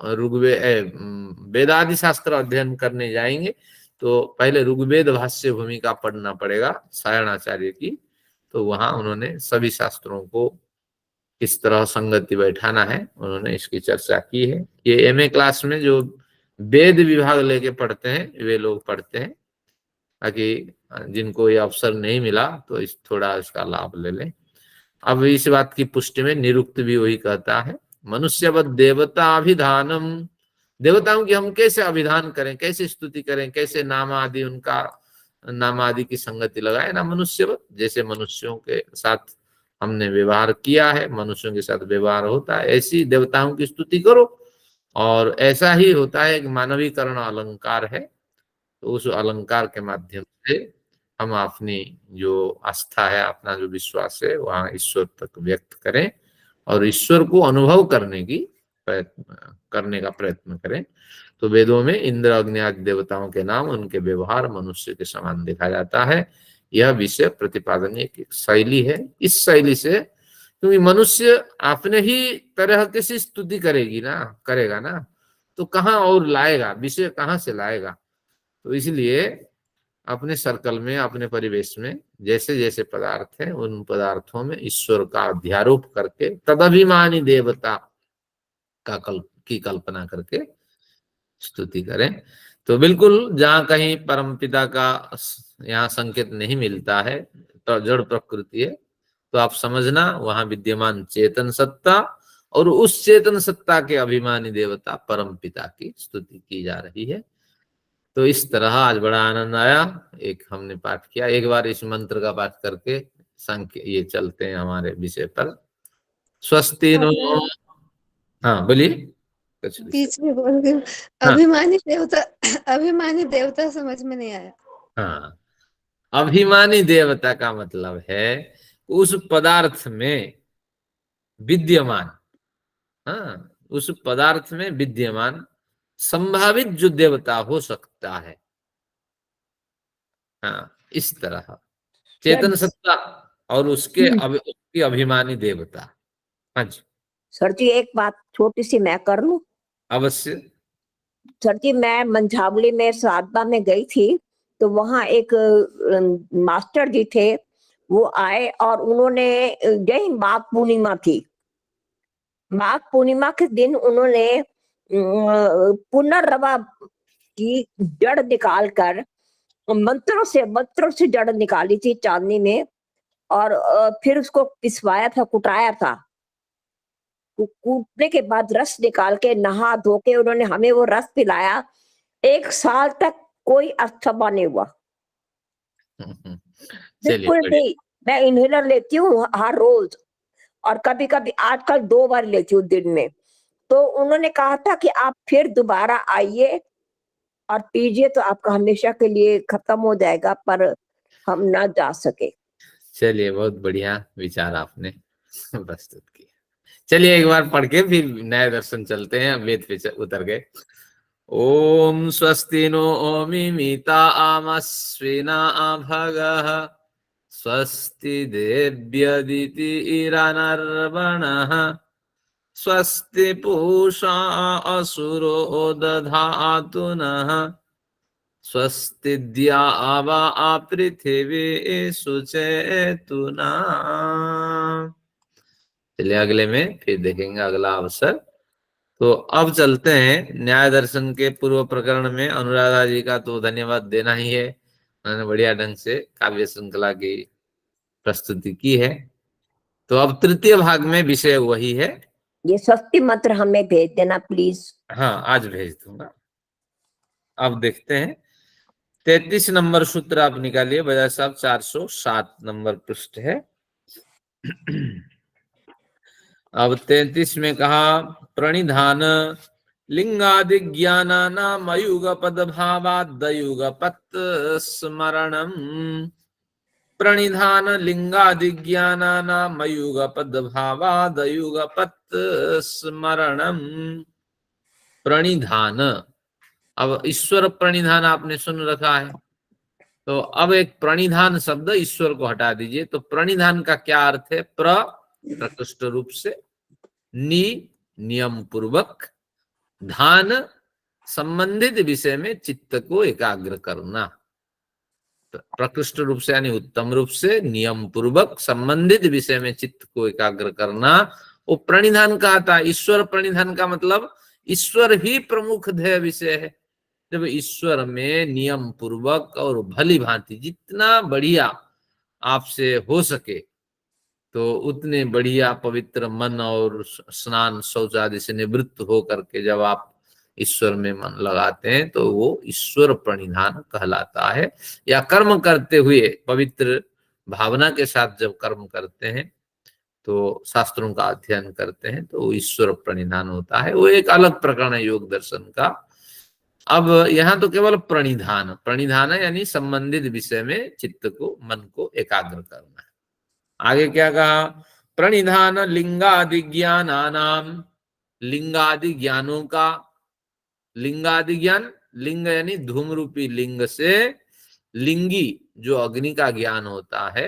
वेदादि शास्त्र अध्ययन करने जाएंगे तो पहले ऋग्वेद भाष्य भूमिका पढ़ना पड़ेगा सायणाचार्य की। तो वहां उन्होंने सभी शास्त्रों को किस तरह संगति बैठाना है उन्होंने इसकी चर्चा की है। ये एमए क्लास में जो वेद विभाग लेके पढ़ते हैं वे लोग पढ़ते हैं, ताकि जिनको ये अवसर नहीं मिला तो इस थोड़ा इसका लाभ ले लें। अब इस बात की पुष्टि में निरुक्त भी वही कहता है, मनुष्यवत देवता अभिधानम, देवताओं की हम कैसे अभिधान करें, कैसे स्तुति करें, कैसे नाम आदि उनका नाम आदि की संगति लगाए ना मनुष्यवत, जैसे मनुष्यों के साथ हमने व्यवहार किया है, मनुष्यों के साथ व्यवहार होता है, ऐसी देवताओं की स्तुति करो। और ऐसा ही होता है कि मानवीकरण अलंकार है, तो उस अलंकार के माध्यम से हम अपनी जो आस्था है, अपना जो विश्वास है वहां ईश्वर तक व्यक्त करें और ईश्वर को अनुभव करने का प्रयत्न करें। तो वेदों में इंद्र अग्नि आदि देवताओं के नाम, उनके व्यवहार मनुष्य के समान देखा जाता है। यह विषय प्रतिपादन एक शैली है। इस शैली से, क्योंकि मनुष्य अपने ही तरह किसी स्तुति करेगा ना, तो कहाँ और लाएगा, विषय कहाँ से लाएगा। तो इसलिए अपने सर्कल में, अपने परिवेश में जैसे जैसे पदार्थ हैं उन पदार्थों में ईश्वर का अध्यारोप करके तदभिमानी देवता की कल्पना करके स्तुति करें। तो बिल्कुल जहां कहीं परमपिता का यहाँ संकेत नहीं मिलता है, तो जड़ प्रकृति है, तो आप समझना वहां विद्यमान चेतन सत्ता और उस चेतन सत्ता के अभिमानी देवता परमपिता की स्तुति की जा रही है। तो इस तरह आज बड़ा आनंद आया। एक हमने पाठ किया, एक बार इस मंत्र का पाठ करके ये चलते हैं हमारे विषय पर। स्वस्ति नो, हाँ बोलिए कुछ बीच में बोल गई। हाँ अभिमानी देवता समझ में नहीं आया। हाँ, अभिमानी देवता का मतलब है उस पदार्थ में विद्यमान, हाँ उस पदार्थ में विद्यमान संभावित जो देवता हो सकता है, हाँ इस तरह चेतन सत्ता और उसकी अभिमानी देवता। हाँ जी सर जी एक बात छोटी सी मैं कर लूं? अवश्य। सर जी मैं मंझावली में साधना में गई थी, तो वहां एक मास्टर जी थे, वो आए और उन्होंने, यही माघ पूर्णिमा थी, माघ पूर्णिमा के दिन उन्होंने पुनर्रवा की जड़ निकालकर मंत्रों से जड़ निकाली थी चांदनी में, और फिर उसको पिसवाया था, कुटाया था। कूटने के बाद रस निकाल के नहा धो के उन्होंने हमें वो रस पिलाया। 1 साल तक कोई अस्थमा नहीं हुआ, बिल्कुल नहीं। मैं इनहेलर लेती हूँ हर रोज, और कभी कभी आजकल 2 बार लेती हूँ दिन में। तो उन्होंने कहा था कि आप फिर दोबारा आइए और पीजिए तो आपका हमेशा के लिए खत्म हो जाएगा, पर हम ना जा सके। चलिए बहुत बढ़िया विचार आपने प्रस्तुत किया। चलिए एक बार पढ़ के फिर नए दर्शन चलते हैं, वेद पे उतर गए। ओम स्वस्ति नो मिमिता आमस्विना भगः स्वस्ति देव्यदिति इरानर्वणः स्वस्ति पूषा असुरो दधातु नः स्वस्ति द्यावा पृथिवी सुचेतुना। चलिए अगले में फिर देखेंगे अगला अवसर। तो अब चलते हैं न्याय दर्शन के पूर्व प्रकरण में। अनुराधा जी का तो धन्यवाद देना ही है, उन्होंने बढ़िया ढंग से काव्य श्रृंखला की प्रस्तुति की है। तो अब तृतीय भाग में विषय वही है। ये स्वस्ति मंत्र हमें भेज देना प्लीज। हाँ आज भेज दूंगा। अब देखते हैं 33 नंबर सूत्र आप निकालिए बजाज साहब, 407 नंबर पृष्ठ है। अब 33 में कहा प्रणिधान लिंगादि ज्ञानानाम अयुगपद भावादयुगपत् स्मरणम। प्रणिधान लिंगादि ज्ञानानाम अयुगपद भावादयुगपत् स्मरणम। प्रणिधान, अब ईश्वर प्रणिधान आपने सुन रखा है, तो अब एक प्रणिधान शब्द ईश्वर को हटा दीजिए। तो प्रणिधान का क्या अर्थ है? प्रकृष्ट रूप से, नियम पूर्वक, धान संबंधित विषय में चित्त को एकाग्र करना। प्रकृष्ट रूप से यानी उत्तम रूप से, नियम पूर्वक, संबंधित विषय में चित्त को एकाग्र करना, वो प्रणिधान कहा था। ईश्वर प्रणिधान का मतलब ईश्वर ही प्रमुख ध्येय विषय है। जब ईश्वर में नियम पूर्वक और भली भांति जितना बढ़िया आपसे हो सके, तो उतने बढ़िया पवित्र मन और स्नान शौच आदि से निवृत्त हो करके जब आप ईश्वर में मन लगाते हैं, तो वो ईश्वर प्रणिधान कहलाता है। या कर्म करते हुए पवित्र भावना के साथ जब कर्म करते हैं, तो शास्त्रों का अध्ययन करते हैं, तो ईश्वर प्रणिधान होता है। वो एक अलग प्रकरण है योग दर्शन का। अब यहाँ तो केवल प्रणिधान है, यानी संबंधित विषय में चित्त को, मन को एकाग्र करना है। आगे क्या कहा? प्रणिधान लिंगादि ज्ञानानाम, लिंगादि ज्ञानों का, लिंगादि ज्ञान, लिंग यानी धूम रूपी लिंग से लिंगी जो अग्नि का ज्ञान होता है,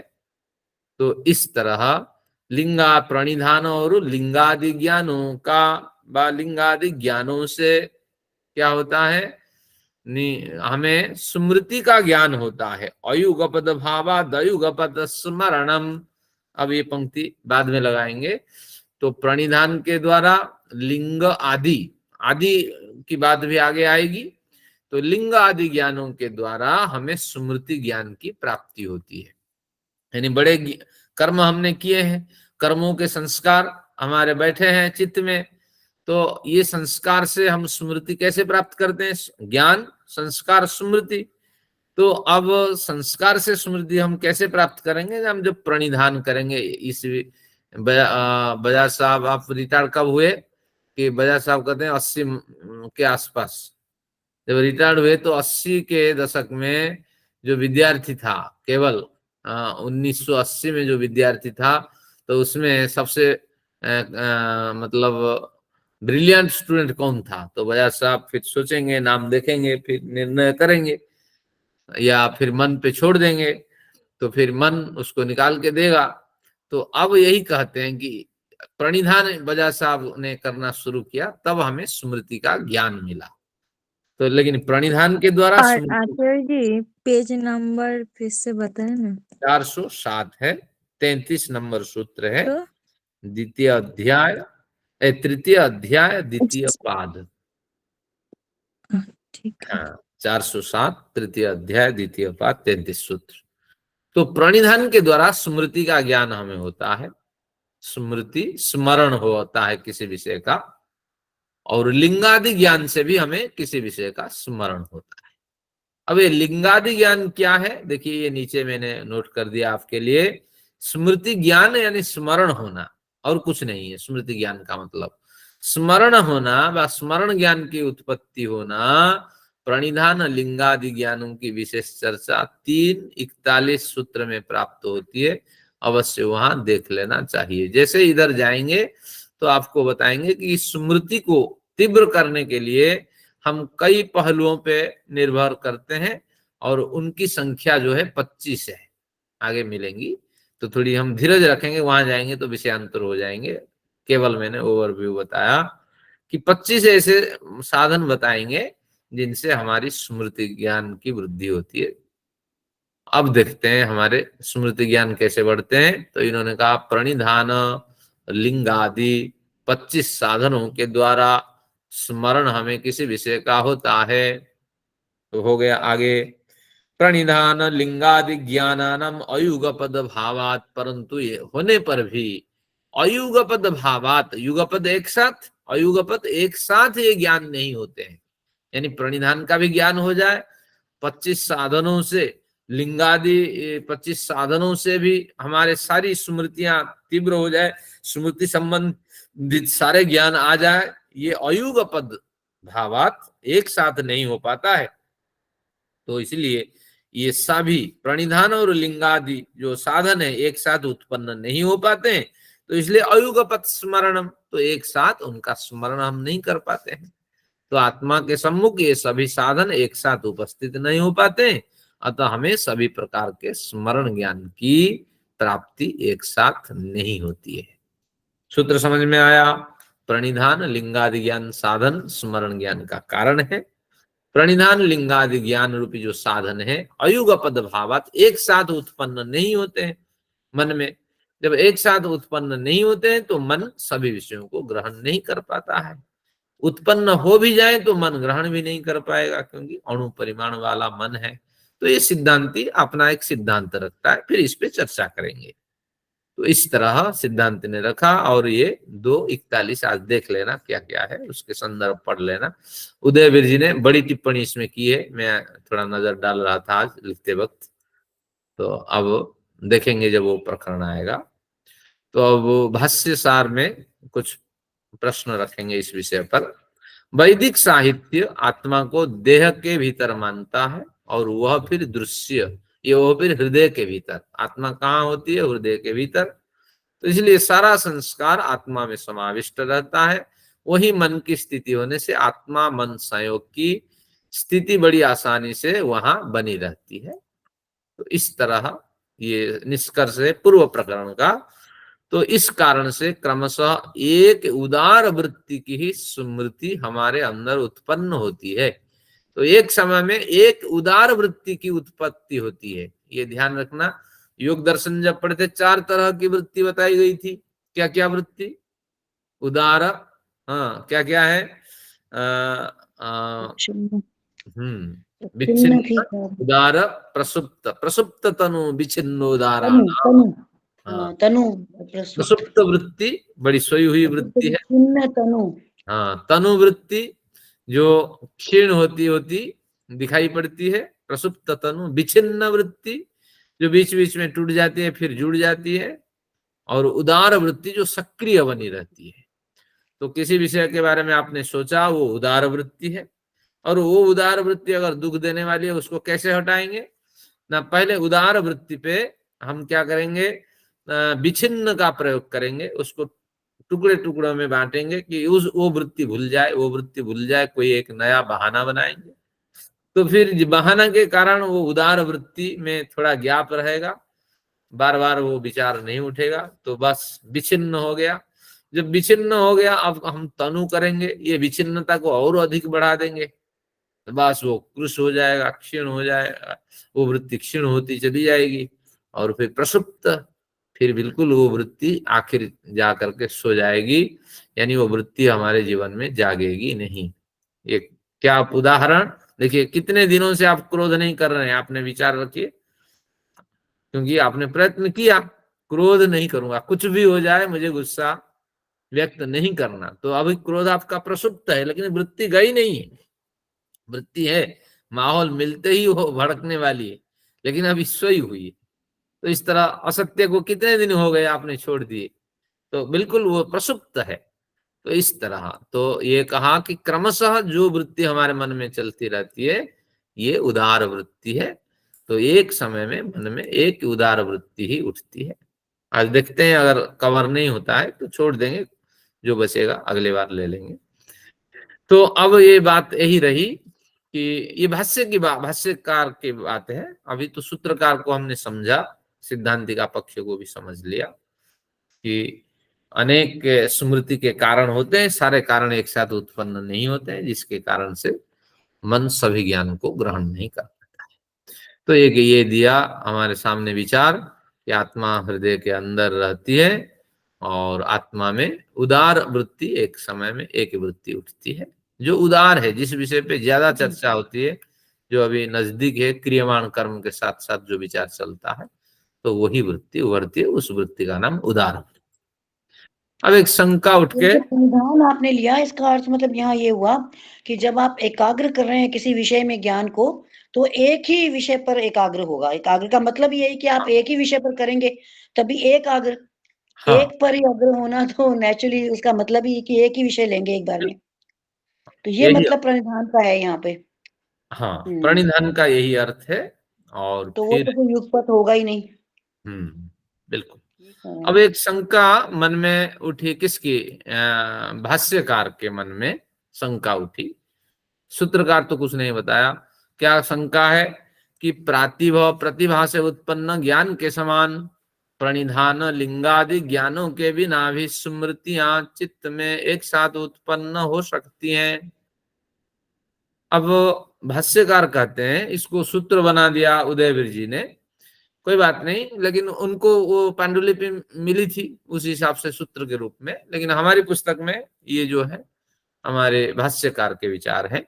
तो इस तरह लिंगा प्रणिधान और लिंगादि ज्ञानों का व लिंगादि ज्ञानों से क्या होता है? हमें स्मृति का ज्ञान होता है। अयुगपद भावादयुगपद स्मरणम। अब ये पंक्ति बाद में लगाएंगे। तो प्रणिधान के द्वारा लिंग आदि, आदि की बात भी आगे आएगी, तो लिंग आदि ज्ञानों के द्वारा हमें स्मृति ज्ञान की प्राप्ति होती है। यानी बड़े कर्म हमने किए हैं, कर्मों के संस्कार हमारे बैठे हैं चित्त में, तो ये संस्कार से हम स्मृति कैसे प्राप्त करते हैं? ज्ञान, संस्कार, स्मृति। तो अब संस्कार से स्मृति हम कैसे प्राप्त करेंगे? हम जब प्रणिधान करेंगे। इस बजाज साहब, आप रिटायर्ड कब हुए? कि बजाज साहब कहते हैं 80 के आसपास जब रिटायर्ड हुए, तो 80 के दशक में जो विद्यार्थी था, केवल 1980 में जो विद्यार्थी था, तो उसमें सबसे मतलब ब्रिलियंट स्टूडेंट कौन था? तो बजाज साहब फिर सोचेंगे, नाम देखेंगे, फिर निर्णय करेंगे, या फिर मन पे छोड़ देंगे, तो फिर मन उसको निकाल के देगा। तो अब यही कहते हैं कि प्रणिधान बजाज साहब ने करना शुरू किया, तब हमें स्मृति का ज्ञान मिला। तो लेकिन प्रणिधान के द्वारा आचार्य जी पेज नंबर फिर से बताए ना। 407 है, 33 नंबर सूत्र है, तो द्वितीय अध्याय, तृतीय अध्याय, द्वितीय पाद। ठीक है। 407 तृतीय अध्याय, द्वितीय पाद, 33 सूत्र। तो प्रणिधान के द्वारा स्मृति का ज्ञान हमें होता है, स्मृति, स्मरण होता है किसी विषय का, और लिंगादि ज्ञान से भी हमें किसी विषय का स्मरण होता है। अब ये लिंगादि ज्ञान क्या है? देखिए, ये नीचे मैंने नोट कर दिया आपके लिए। स्मृति ज्ञान यानी स्मरण होना, और कुछ नहीं है। स्मृति ज्ञान का मतलब स्मरण होना व स्मरण ज्ञान की उत्पत्ति होना। प्रणिधान लिंगादि ज्ञानों की विशेष चर्चा 3:41 सूत्र में प्राप्त होती है। अवश्य वहां देख लेना चाहिए। जैसे इधर जाएंगे तो आपको बताएंगे कि स्मृति को तीव्र करने के लिए हम कई पहलुओं पे निर्भर करते हैं, और उनकी संख्या जो है 25 है। आगे मिलेंगी, तो थोड़ी हम धीरज रखेंगे, वहां जाएंगे तो विषयांतर हो जाएंगे। केवल मैंने ओवरव्यू बताया कि 25 ऐसे साधन बताएंगे जिनसे हमारी स्मृति ज्ञान की वृद्धि होती है। अब देखते हैं हमारे स्मृति ज्ञान कैसे बढ़ते हैं। तो इन्होंने कहा प्रणिधान लिंग आदि 25 साधनों के द्वारा स्मरण हमें किसी विषय का होता है। तो हो गया आगे, प्रणिधान लिंगादि ज्ञानानम अयुगपद भावात, परंतु ये होने पर भी अयुगपद भावात, युगपद एक साथ, अयुगपद एक साथ ये ज्ञान नहीं होते हैं। यानी प्रणिधान का भी ज्ञान हो जाए, 25 साधनों से लिंगादि 25 साधनों से भी हमारे सारी स्मृतियां तीव्र हो जाए, स्मृति संबंधित सारे ज्ञान आ जाए, ये अयुगपद भावात एक साथ नहीं हो पाता है। तो इसलिए ये सभी प्रणिधान और लिंगादि जो साधन है एक साथ उत्पन्न नहीं हो पाते हैं, तो इसलिए अयुगपत स्मरणम, तो एक साथ उनका स्मरण हम नहीं कर पाते हैं। तो आत्मा के सम्मुख ये सभी साधन एक साथ उपस्थित नहीं हो पाते, अतः हमें सभी प्रकार के स्मरण ज्ञान की प्राप्ति एक साथ नहीं होती है। सूत्र समझ में आया? प्रणिधान लिंगादि ज्ञान साधन स्मरण ज्ञान का कारण है। प्रणिधान लिंगादि ज्ञान रूपी जो साधन है अयुगपद भावात एक साथ उत्पन्न नहीं होते हैं मन में। जब एक साथ उत्पन्न नहीं होते हैं तो मन सभी विषयों को ग्रहण नहीं कर पाता है। उत्पन्न हो भी जाए तो मन ग्रहण भी नहीं कर पाएगा, क्योंकि अणु परिमाण वाला मन है। तो ये सिद्धांति अपना एक सिद्धांत रखता है, फिर इस पे चर्चा करेंगे। तो इस तरह सिद्धांत ने रखा, और ये 2:41 आज देख लेना क्या क्या है, उसके संदर्भ पढ़ लेना। उदयवीर जी ने बड़ी टिप्पणी इसमें की है, मैं थोड़ा नजर डाल रहा था आज लिखते वक्त, तो अब देखेंगे जब वो प्रकरण आएगा। तो अब भाष्य सार में कुछ प्रश्न रखेंगे इस विषय पर। वैदिक साहित्य आत्मा को देह के भीतर मानता है, और वह फिर दृश्य, ये वो फिर हृदय के भीतर। आत्मा कहाँ होती है? हृदय के भीतर। तो इसलिए सारा संस्कार आत्मा में समाविष्ट रहता है। वही मन की स्थिति होने से आत्मा मन संयोग की स्थिति बड़ी आसानी से वहां बनी रहती है। तो इस तरह ये निष्कर्ष है पूर्व प्रकरण का। तो इस कारण से क्रमशः एक उदार वृत्ति की ही स्मृति हमारे अंदर उत्पन्न होती है। तो एक समय में एक उदार वृत्ति की उत्पत्ति होती है, ये ध्यान रखना। योग दर्शन जब पढ़ते 4 तरह की वृत्ति बताई गई थी। क्या क्या वृत्ति? उदार, हाँ क्या क्या है? विच्छिन्न, उदार, प्रसुप्त, प्रसुप्त तनु, विच्छिन्नोदारा, तनु प्रसुप्त वृत्ति बड़ी सोई हुई वृत्ति है। तनु, हाँ, तनु वृत्ति जो क्षीण होती होती दिखाई पड़ती है, प्रसुप्त तनु। विच्छिन्न वृत्ति जो बीच बीच में टूट जाती है फिर जुड़ जाती है, और उदार वृत्ति जो सक्रिय बनी रहती है। तो किसी विषय के बारे में आपने सोचा, वो उदार वृत्ति है। और वो उदार वृत्ति अगर दुख देने वाली है, उसको कैसे हटाएंगे ना? पहले उदार वृत्ति पे हम क्या करेंगे? विच्छिन्न का प्रयोग करेंगे, उसको टुकड़े टुकड़ों में बांटेंगे कि वो वृत्ति भूल जाए, वो वृत्ति भूल जाए, कोई एक नया बहाना बनाएंगे। तो फिर बहाना के कारण वो उदार वृत्ति में थोड़ा गैप रहेगा, बार बार वो विचार नहीं उठेगा, तो बस विच्छिन्न हो गया। जब विच्छिन्न हो गया, अब हम तनु करेंगे, ये विच्छिन्नता को और अधिक बढ़ा देंगे, तो बस वो कृश हो जाएगा, क्षीण हो जाएगा, वो वृत्ति क्षीण होती चली जाएगी। और फिर प्रसुप्त, फिर बिल्कुल वो वृत्ति आखिर जा करके सो जाएगी, यानी वो वृत्ति हमारे जीवन में जागेगी नहीं। ये क्या उदाहरण देखिए, कितने दिनों से आप क्रोध नहीं कर रहे हैं, आपने विचार रखिए, क्योंकि आपने प्रयत्न किया क्रोध नहीं करूंगा, कुछ भी हो जाए मुझे गुस्सा व्यक्त नहीं करना। तो अभी क्रोध आपका प्रसुप्त है, लेकिन वृत्ति गई नहीं है। वृत्ति है, माहौल मिलते ही वो भड़कने वाली है, लेकिन अभी सोई हुई है। तो इस तरह असत्य को कितने दिन हो गए आपने छोड़ दिए, तो बिल्कुल वो प्रसुप्त है। तो इस तरह तो ये कहा कि क्रमशः जो वृत्ति हमारे मन में चलती रहती है, ये उदार वृत्ति है। तो एक समय में मन में एक उदार वृत्ति ही उठती है। आज देखते हैं, अगर कवर नहीं होता है तो छोड़ देंगे, जो बचेगा अगली बार ले लेंगे। तो अब ये बात यही रही कि ये भाष्य की बात, भाष्यकार की बात है। अभी तो सूत्रकार को हमने समझा, सिद्धांति का पक्ष को भी समझ लिया कि अनेक स्मृति के कारण होते हैं, सारे कारण एक साथ उत्पन्न नहीं होते हैं, जिसके कारण से मन सभी ज्ञान को ग्रहण नहीं कर पाता है। तो एक ये दिया हमारे सामने विचार कि आत्मा हृदय के अंदर रहती है, और आत्मा में उदार वृत्ति एक समय में एक वृत्ति उठती है जो उदार है, जिस विषय पे ज्यादा चर्चा होती है, जो अभी नजदीक है, क्रियमाण कर्म के साथ साथ जो विचार चलता है, तो वही वृत्ति उभरती है, उस वृत्ति का नाम उदार। अब एक शंका उठ के, परिधान आपने लिया, इसका अर्थ मतलब यहाँ ये हुआ कि जब आप एकाग्र कर रहे हैं किसी विषय में ज्ञान को, तो एक ही विषय पर एकाग्र होगा। एकाग्र का मतलब ये है कि आप एक ही विषय पर करेंगे तभी एकाग्र। हाँ एक पर ही अग्र होना तो नेचुरली उसका मतलब ही है कि एक ही विषय लेंगे एक बार में। तो ये यही, मतलब प्रणिधान का है यहाँ पे। हाँ हुँ। प्रणिधान का यही अर्थ है। और तो वो फिर तो कोई युगपत होगा ही नहीं। बिल्कुल। हाँ। अब एक शंका मन में उठी, किसकी? भाष्यकार के मन में शंका उठी। सूत्रकार तो कुछ नहीं बताया। क्या शंका है? कि प्रतिभा से उत्पन्न ज्ञान के समान प्रणिधान लिंगादि ज्ञानों के बिना भी स्मृतियां चित्त में एक साथ उत्पन्न हो सकती हैं। अब भाष्यकार कहते हैं, इसको सूत्र बना दिया उदयवीर जी ने, कोई बात नहीं, लेकिन उनको वो पांडुलिपि मिली थी उस हिसाब से सूत्र के रूप में, लेकिन हमारी पुस्तक में ये जो है हमारे भाष्यकार के विचार है।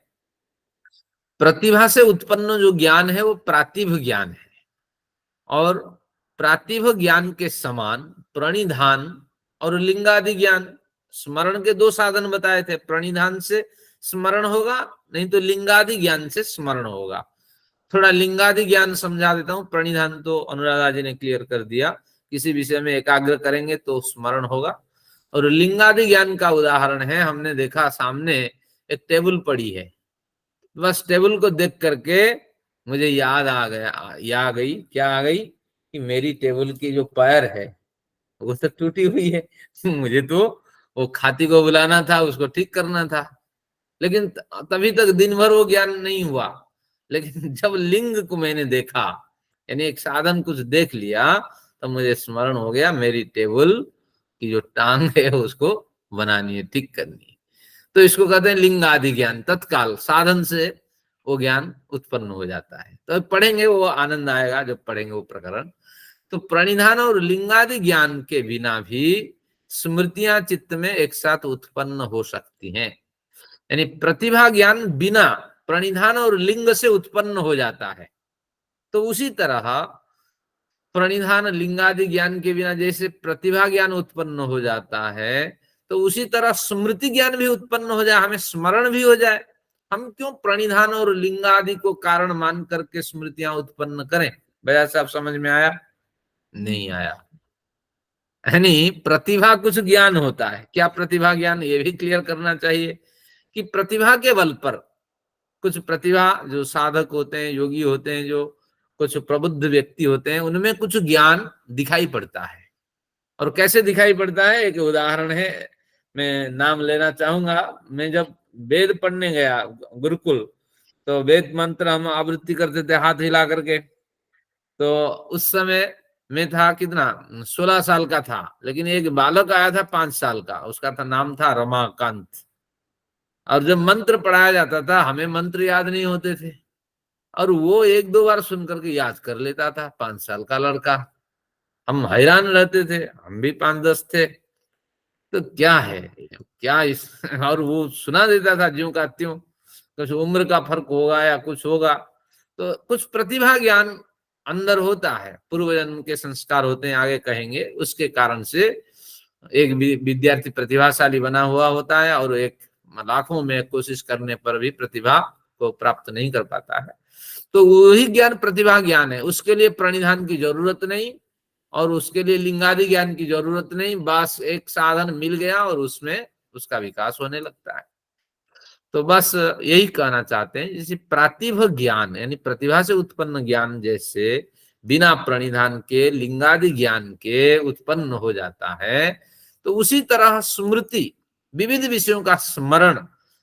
प्रतिभा से उत्पन्न जो ज्ञान है वो प्रातिभ ज्ञान है, और प्रातिभ ज्ञान के समान प्रणिधान और लिंगादि ज्ञान, स्मरण के दो साधन बताए थे। प्रणिधान से स्मरण होगा, नहीं तो लिंगादि ज्ञान से स्मरण होगा। थोड़ा लिंगादि ज्ञान समझा देता हूँ। प्रणिधान तो अनुराधा जी ने क्लियर कर दिया, किसी विषय में एकाग्र करेंगे तो स्मरण होगा। और लिंगादि ज्ञान का उदाहरण है, हमने देखा सामने एक टेबल पड़ी है, बस टेबल को देख करके मुझे याद आ गया, या आ गई, क्या आ गई, कि मेरी टेबल की जो पैर है वो तो टूटी हुई है, मुझे तो वो खाती को बुलाना था, उसको ठीक करना था। लेकिन तभी तक दिन भर वो ज्ञान नहीं हुआ। लेकिन जब लिंग को मैंने देखा, यानी एक साधन कुछ देख लिया, तो मुझे स्मरण हो गया मेरी टेबल की जो टांग है उसको बनानी है, ठीक करनी है। तो इसको कहते हैं लिंग आदि ज्ञान। तत्काल साधन से वो ज्ञान उत्पन्न हो जाता है। तो पढ़ेंगे, वो आनंद आएगा जब पढ़ेंगे वो प्रकरण। तो प्रणिधान और लिंगादि ज्ञान के बिना भी स्मृतियां चित्त में एक साथ उत्पन्न हो सकती हैं। यानी प्रतिभा ज्ञान बिना प्रणिधान और लिंग से उत्पन्न हो जाता है। तो उसी तरह प्रणिधान लिंगादि ज्ञान के बिना जैसे प्रतिभा ज्ञान उत्पन्न हो जाता है, तो उसी तरह स्मृति ज्ञान भी उत्पन्न हो जाए, हमें स्मरण भी हो जाए। हम क्यों प्रणिधान और लिंगादि को कारण मान करके स्मृतियां उत्पन्न करें? भैया साहब समझ में आया? नहीं आया। यानी प्रतिभा कुछ ज्ञान होता है। क्या प्रतिभा ज्ञान? ये भी क्लियर करना चाहिए कि प्रतिभा के बल पर कुछ प्रतिभा, जो साधक होते हैं, योगी होते हैं, जो कुछ प्रबुद्ध व्यक्ति होते हैं, उनमें कुछ ज्ञान दिखाई पड़ता है। और कैसे दिखाई पड़ता है? एक उदाहरण है, मैं नाम लेना चाहूंगा। मैं जब वेद पढ़ने गया गुरुकुल, तो वेद मंत्र हम आवृत्ति करते थे हाथ हिला करके। तो उस समय मैं था कितना, 16 साल का था, लेकिन एक बालक आया था 5 साल का, उसका नाम था रमाकांत। और जब मंत्र पढ़ाया जाता था, हमें मंत्र याद नहीं होते थे, और वो एक दो बार सुन करके याद कर लेता था, 5 साल का लड़का। हम हैरान रहते थे, हम भी 5-10 थे। तो क्या है, क्या इस और वो सुना देता था ज्यों का त्यों। कुछ उम्र का फर्क होगा या कुछ होगा, तो कुछ प्रतिभा ज्ञान अंदर होता है, पूर्व जन्म के संस्कार होते हैं, आगे कहेंगे। उसके कारण से एक विद्यार्थी प्रतिभाशाली बना हुआ होता है, और एक लाखों में कोशिश करने पर भी प्रतिभा को प्राप्त नहीं कर पाता है। तो वही ज्ञान प्रतिभा ज्ञान है। उसके लिए प्रणिधान की जरूरत नहीं, और उसके लिए लिंगादि ज्ञान की जरूरत नहीं। बस एक साधन मिल गया और उसमें उसका विकास होने लगता है। तो बस यही कहना चाहते हैं, जैसे प्रातिभ ज्ञान यानी प्रतिभा से उत्पन्न ज्ञान जैसे बिना प्रणिधान के लिंगादि ज्ञान के उत्पन्न हो जाता है, तो उसी तरह स्मृति, विविध विषयों का स्मरण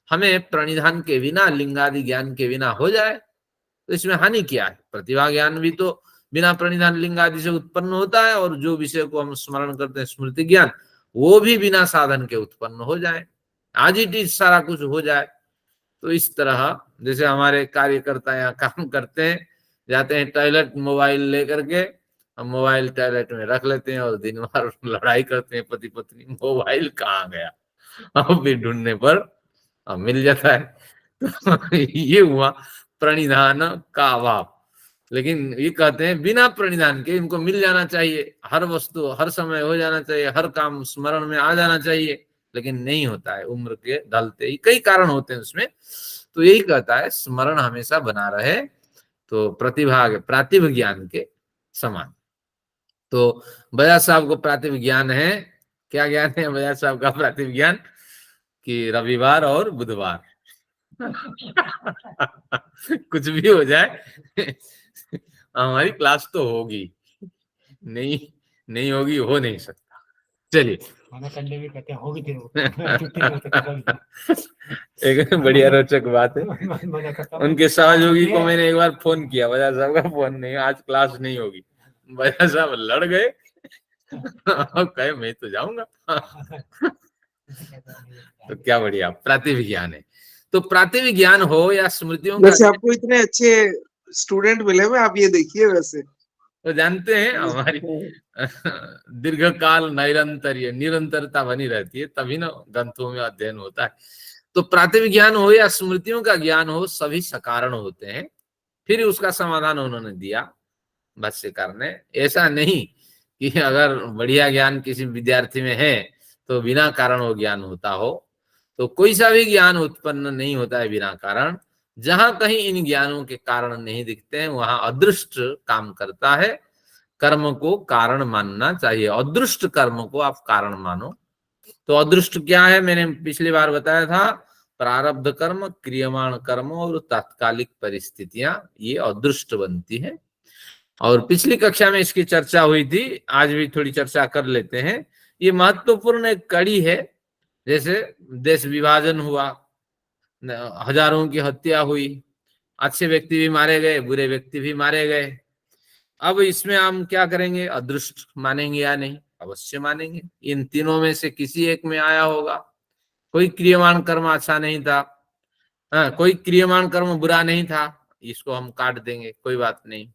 हमें प्रणिधान के बिना, लिंगादि ज्ञान के बिना हो जाए, तो इसमें हानि क्या है? प्रतिभा ज्ञान भी तो बिना प्रणिधान लिंग आदि से उत्पन्न होता है, और जो विषय को हम स्मरण करते हैं स्मृति ज्ञान, वो भी बिना साधन के उत्पन्न हो जाए, आज ही सारा कुछ हो जाए। तो इस तरह जैसे हमारे कार्यकर्ता यहाँ काम करते हैं, जाते हैं टॉयलेट मोबाइल लेकर के, हम मोबाइल टॉयलेट में रख लेते हैं और दिन भर लड़ाई करते हैं पति पत्नी, मोबाइल कहाँ गया, अब भी ढूंढने पर मिल जाता है। तो ये हुआ प्रणिधान का अभाव। लेकिन ये कहते हैं बिना प्रणिधान के इनको मिल जाना चाहिए, हर वस्तु हर समय हो जाना चाहिए, हर काम स्मरण में आ जाना चाहिए, लेकिन नहीं होता है। उम्र के ढलते ही कई कारण होते हैं उसमें। तो यही कहता है स्मरण हमेशा बना रहे, तो प्रतिभा प्रातिभ ज्ञान के समान। तो बजाज साहब को प्रातिभ ज्ञान है, क्या ज्ञान है बजाज साहब का प्रातिभ ज्ञान? कि रविवार और बुधवार कुछ भी हो जाए हमारी क्लास तो होगी, नहीं नहीं होगी, हो नहीं सकता। चलिए संडे भी कहते हैं होगी, फिर छुट्टी नहीं हो सकती। एक बढ़िया रोचक बात है, उनके सहयोगी को मैंने एक बार फोन किया, बजाज साहब का फोन नहीं, आज क्लास नहीं होगी। बजाज साहब लड़ गए कहे मैं तो जाऊंगा तो क्या बढ़िया प्रातिभ ज्ञान है। तो प्रातिभ ज्ञान हो या स्मृतियों का, वैसे आपको इतने अच्छे स्टूडेंट मिले हुए, आप ये देखिए वैसे तो जानते हैं हमारी दीर्घकाल निरंतरता बनी रहती है, तभी ना ग्रंथों में अध्ययन होता है। तो प्रातिभ ज्ञान हो या स्मृतियों का ज्ञान हो, सभी सकारण होते हैं। फिर उसका समाधान उन्होंने दिया भाष्यकार ने। ऐसा नहीं कि अगर बढ़िया ज्ञान किसी विद्यार्थी में है तो बिना कारण वो ज्ञान होता हो, तो कोई सा भी ज्ञान उत्पन्न नहीं होता है बिना कारण। जहां कहीं इन ज्ञानों के कारण नहीं दिखते हैं वहां अदृष्ट काम करता है। कर्म को कारण मानना चाहिए, अदृष्ट कर्म को आप कारण मानो। तो अदृष्ट क्या है, मैंने पिछली बार बताया था, प्रारब्ध कर्म, क्रियमाण कर्म और तात्कालिक परिस्थितियां, ये अदृष्ट बनती है। और पिछली कक्षा में इसकी चर्चा हुई थी, आज भी थोड़ी चर्चा कर लेते हैं। ये महत्वपूर्ण एक कड़ी है। जैसे देश विभाजन हुआ, हजारों की हत्या हुई, अच्छे व्यक्ति भी मारे गए, बुरे व्यक्ति भी मारे गए। अब इसमें हम क्या करेंगे, अदृष्ट मानेंगे या नहीं? अवश्य मानेंगे। इन तीनों में से किसी एक में आया होगा। कोई क्रियमाण कर्म अच्छा नहीं था, कोई क्रियमाण कर्म बुरा नहीं था, इसको हम काट देंगे, कोई बात नहीं।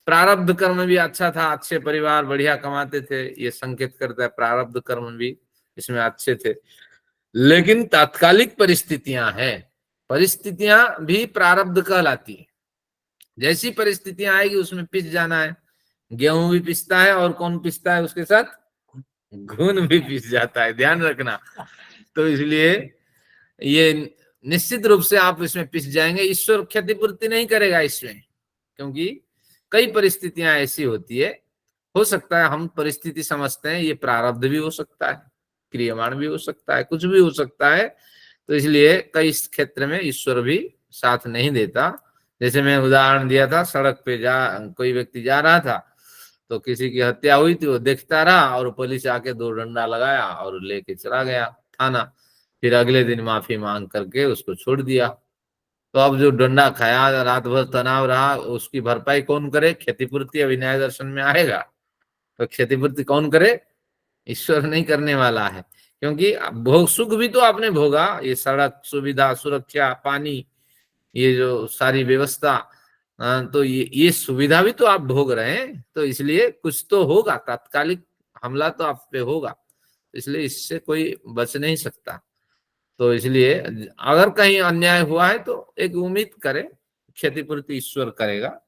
प्रारब्ध कर्म भी अच्छा था, अच्छे परिवार, बढ़िया कमाते थे, ये संकेत करता है प्रारब्ध कर्म भी इसमें अच्छे थे। लेकिन तात्कालिक परिस्थितियां हैं, परिस्थितियां भी प्रारब्ध कहलाती है। जैसी परिस्थितियां आएगी उसमें पिस जाना है। गेहूं भी पिसता है, और कौन पिसता है उसके साथ? घुन भी पिस जाता है, ध्यान रखना। तो इसलिए ये निश्चित रूप से आप इसमें पिस जाएंगे। ईश्वर क्षतिपूर्ति नहीं करेगा इसमें, क्योंकि कई परिस्थितियां ऐसी होती है। हो सकता है हम परिस्थिति समझते हैं, ये प्रारब्ध भी हो सकता है, क्रियमाण भी हो सकता है, कुछ भी हो सकता है। तो इसलिए कई क्षेत्र में ईश्वर भी साथ नहीं देता। जैसे मैं उदाहरण दिया था, सड़क पे कोई व्यक्ति जा रहा था, तो किसी की हत्या हुई थी, वो देखता रहा और पुलिस आके 2 डंडा लगाया और लेके चला गया थाना। फिर अगले दिन माफी मांग करके उसको छोड़ दिया। तो अब जो डंडा खाया, रात भर तनाव रहा, उसकी भरपाई कौन करे? क्षतिपूर्ति अभी न्याय दर्शन में आएगा। तो क्षतिपूर्ति कौन करे? ईश्वर नहीं करने वाला है, क्योंकि भोग सुख भी तो आपने भोगा, ये सड़क सुविधा, सुरक्षा, पानी, ये जो सारी व्यवस्था, तो ये सुविधा भी तो आप भोग रहे हैं। तो इसलिए कुछ तो होगा, तात्कालिक हमला तो आप पे होगा, इसलिए इससे कोई बच नहीं सकता। तो इसलिए अगर कहीं अन्याय हुआ है तो एक उम्मीद करे, क्षतिपूर्ति ईश्वर करेगा।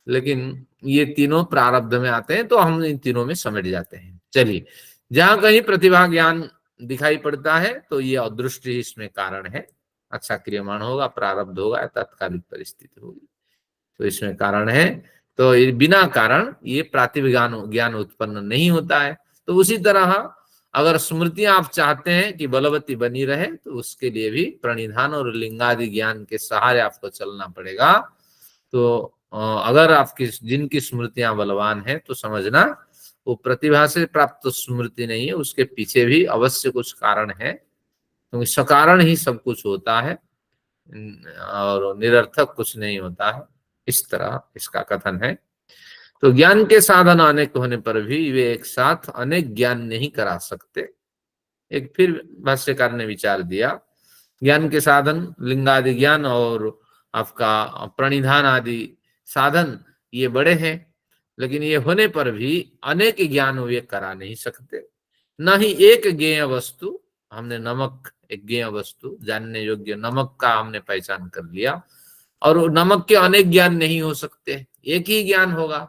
लेकिन ये तीनों प्रारब्ध में आते हैं, तो हम इन तीनों में समेट जाते हैं। चलिए, जहां कहीं प्रतिभा ज्ञान दिखाई पड़ता है तो ये अदृष्ट ही इसमें कारण है। अच्छा क्रियमाण होगा, प्रारब्ध होगा, तात्कालिक परिस्थिति होगी, तो इसमें कारण है। तो ये बिना कारण ये प्रातिभ ज्ञान उत्पन्न नहीं होता है। तो उसी तरह अगर स्मृतियां आप चाहते हैं कि बलवती बनी रहे, तो उसके लिए भी प्रणिधान और लिंगादि ज्ञान के सहारे आपको चलना पड़ेगा। तो अगर आपकी जिनकी स्मृतियां बलवान है, तो समझना वो प्रतिभा से प्राप्त स्मृति नहीं है, उसके पीछे भी अवश्य कुछ कारण है, क्योंकि सकारण ही सब कुछ होता है और निरर्थक कुछ नहीं होता है। इस तरह इसका कथन है। तो ज्ञान के साधन अनेक होने पर भी वे एक साथ अनेक ज्ञान नहीं करा सकते। एक फिर भाष्यकार ने विचार दिया, ज्ञान के साधन लिंगादि ज्ञान और आपका प्रणिधान आदि साधन ये बड़े हैं, लेकिन ये होने पर भी अनेक ज्ञान वे करा नहीं सकते। न ही एक ज्ञेय वस्तु, हमने नमक एक ज्ञेय वस्तु, जानने योग्य नमक का हमने पहचान कर लिया, और नमक के अनेक ज्ञान नहीं हो सकते, एक ही ज्ञान होगा,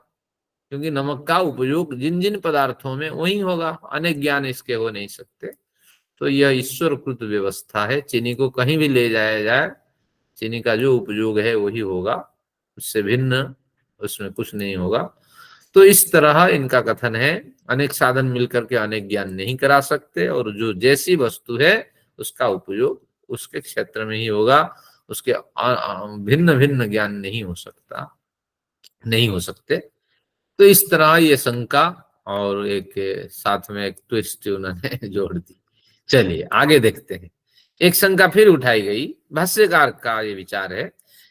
क्योंकि नमक का उपयोग जिन जिन पदार्थों में वही होगा, अनेक ज्ञान इसके हो नहीं सकते। तो यह ईश्वरकृत व्यवस्था है। चीनी को कहीं भी ले जाया जाए, चीनी का जो उपयोग है वही होगा, उससे भिन्न उसमें कुछ नहीं होगा। तो इस तरह इनका कथन है, अनेक साधन मिलकर के अनेक ज्ञान नहीं करा सकते, और जो जैसी वस्तु है उसका उपयोग उसके क्षेत्र में ही होगा, उसके भिन्न भिन्न ज्ञान नहीं हो सकते। तो इस तरह ये शंका और एक साथ में एक ट्विस्ट उन्होंने जोड़ दी। चलिए आगे देखते हैं। एक शंका फिर उठाई गई, भाष्यकार का ये विचार है,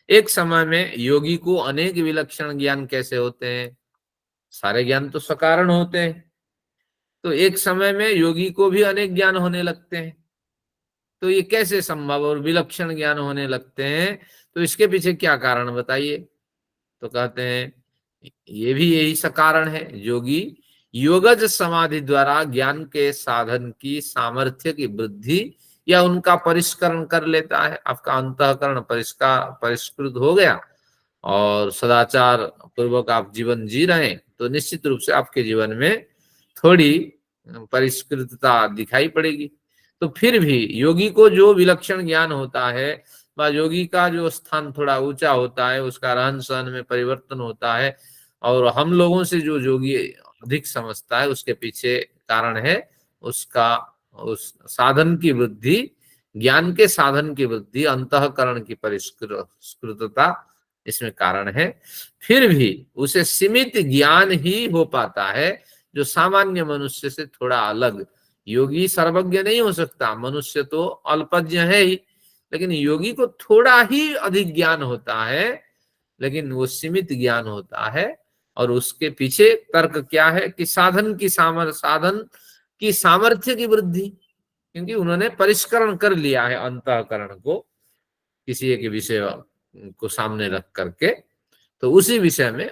एक समय में योगी को अनेक विलक्षण ज्ञान कैसे होते हैं? सारे ज्ञान तो सकारण होते हैं, तो एक समय में योगी को भी अनेक ज्ञान होने लगते हैं, तो ये कैसे संभव और विलक्षण ज्ञान होने लगते हैं? तो इसके पीछे क्या कारण बताइए? तो कहते हैं ये भी यही सकारण है, योगी योगज समाधि द्वारा ज्ञान के साधन की सामर्थ्य की वृद्धि या उनका परिष्करण कर लेता है। आपका अंतःकरण परिष्कृत हो गया और सदाचार पूर्वक आप जीवन जी रहे हैं, तो निश्चित रूप से आपके जीवन में थोड़ी परिष्कृतता दिखाई पड़ेगी। तो फिर भी योगी को जो विलक्षण ज्ञान होता है, व योगी का जो स्थान थोड़ा ऊंचा होता है, उसका रहन सहन में परिवर्तन होता है, और हम लोगों से जो योगी अधिक समझता है, उसके पीछे कारण है उसका उस साधन की वृद्धि, ज्ञान के साधन की वृद्धि, अंतःकरण की परिष्कृतता इसमें कारण है। फिर भी उसे सीमित ज्ञान ही हो पाता है, जो सामान्य मनुष्य से थोड़ा अलग। योगी सर्वज्ञ नहीं हो सकता, मनुष्य तो अल्पज्ञ है ही, लेकिन योगी को थोड़ा ही अधिक ज्ञान होता है, लेकिन वो सीमित ज्ञान होता है। और उसके पीछे तर्क क्या है कि साधन की सामर्थ्य की वृद्धि, क्योंकि उन्होंने परिष्करण कर लिया है अंतःकरण को किसी एक विषय को सामने रख करके, तो उसी विषय में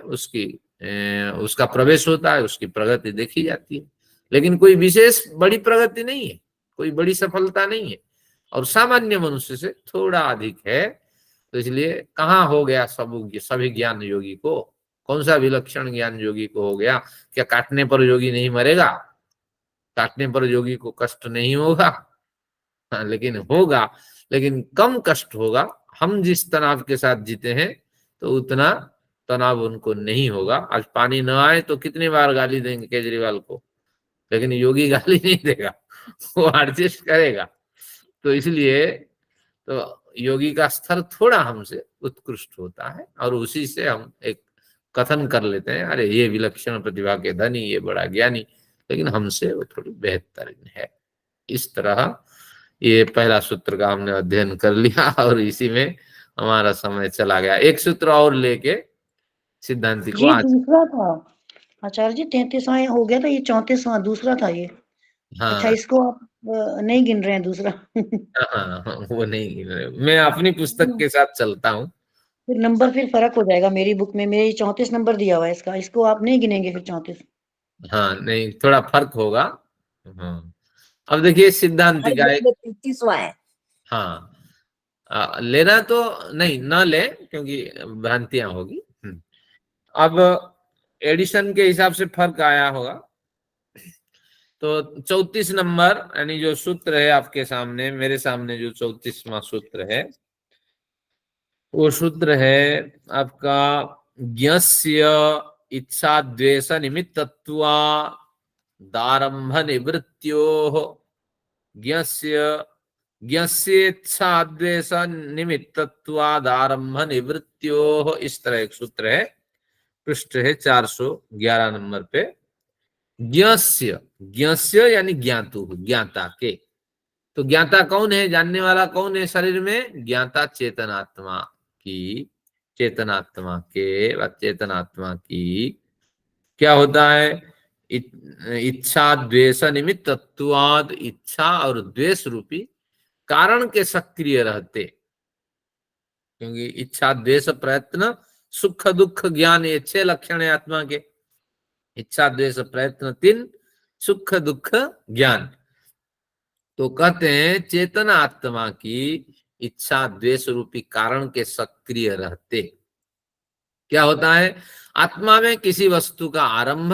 उसका प्रवेश होता है, उसकी प्रगति देखी जाती है, लेकिन कोई विशेष बड़ी प्रगति नहीं है, कोई बड़ी सफलता नहीं है, और सामान्य मनुष्य से थोड़ा अधिक है। तो इसलिए कहाँ हो गया सभी ज्ञान योगी को? कौन सा विलक्षण ज्ञान योगी को हो गया? क्या काटने पर योगी नहीं मरेगा? काटने पर योगी को कष्ट नहीं होगा? हाँ, लेकिन होगा, लेकिन कम कष्ट होगा। हम जिस तनाव के साथ जीते हैं, तो उतना तनाव उनको नहीं होगा। आज पानी न आए तो कितनी बार गाली देंगे केजरीवाल को, लेकिन योगी गाली नहीं देगा, वो एडजस्ट करेगा। तो इसलिए तो योगी का स्तर थोड़ा हमसे उत्कृष्ट होता है, और उसी से हम एक कथन कर लेते हैं, अरे ये विलक्षण प्रतिभा के धनी, ये बड़ा ज्ञानी, लेकिन हमसे वो थोड़ी बेहतर है। इस तरह ये पहला सूत्र का हमने अध्ययन कर लिया, और इसी में हमारा समय चला गया। एक सूत्र और लेके सिद्धांति को आज दूसरा था आचार्य जी, 33वां हो गया था, ये 34वां दूसरा था ये। हाँ, अच्छा, इसको आप नहीं गिन रहे हैं दूसरा? हाँ, वो नहीं गिन रहे, मैं अपनी पुस्तक के साथ चलता हूँ। फिर नंबर फिर फर्क हो जाएगा। मेरी बुक में मेरी 34 नंबर दिया हुआ है इसका, इसको आप नहीं गिनेंगे फिर 34? हाँ, नहीं, थोड़ा फर्क होगा। हाँ, अब देखिए सिद्धांति का एक 33वां है। हाँ, लेना तो नहीं, न ले, क्योंकि भ्रांतियां होगी। अब एडिशन के हिसाब से फर्क आया होगा। तो 34 नंबर यानी जो सूत्र है आपके सामने, मेरे सामने जो 34वां सूत्र है, वो सूत्र है आपका ज्ञस्य इच्छा द्वेष निमित्तत्वा दारंभ निवृत्त्योः। ज्ञस्येच्छा द्वेष निमित्तत्वादारंभ निवृत्त्योः, इस तरह एक सूत्र है, पृष्ठ है 411 नंबर पे। ज्ञस्य यानी ज्ञातु, ज्ञाता के। तो ज्ञाता कौन है, जानने वाला कौन है शरीर में? ज्ञाता चेतनात्मा की, चेतनात्मा की क्या होता है? इच्छा द्वेष निमित्तत्वाद, इच्छा और द्वेष रूपी कारण के सक्रिय रहते, क्योंकि इच्छा द्वेष प्रयत्न सुख दुख ज्ञान, ये 6 लक्षण है आत्मा के। इच्छा द्वेष प्रयत्न 3, सुख दुख ज्ञान। तो कहते हैं चेतन आत्मा की इच्छा द्वेष रूपी कारण के सक्रिय रहते क्या होता है? आत्मा में किसी वस्तु का आरंभ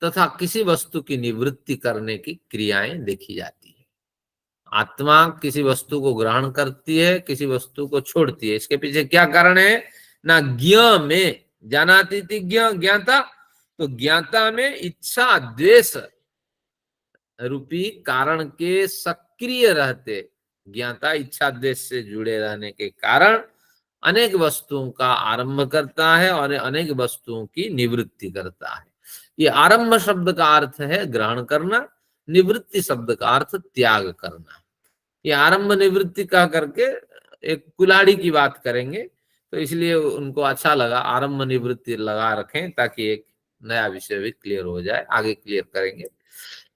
तथा किसी वस्तु की निवृत्ति करने की क्रियाएं देखी जाती है। आत्मा किसी वस्तु को ग्रहण करती है, किसी वस्तु को छोड़ती है। इसके पीछे क्या कारण है? ना ज्ञ में, जानाति इति ज्ञाता, तो ज्ञाता में इच्छा द्वेष रूपी कारण के सक्रिय रहते, ज्ञाता इच्छा द्वेष से जुड़े रहने के कारण अनेक वस्तुओं का आरंभ करता है और अनेक वस्तुओं की निवृत्ति करता है। ये आरंभ शब्द का अर्थ है ग्रहण करना, निवृत्ति शब्द का अर्थ त्याग करना। ये आरंभ निवृत्ति कह करके एक कुल्हाड़ी की बात करेंगे, तो इसलिए उनको अच्छा लगा आरंभ निवृत्ति लगा रखें ताकि एक नया विषय भी क्लियर हो जाए, आगे क्लियर करेंगे।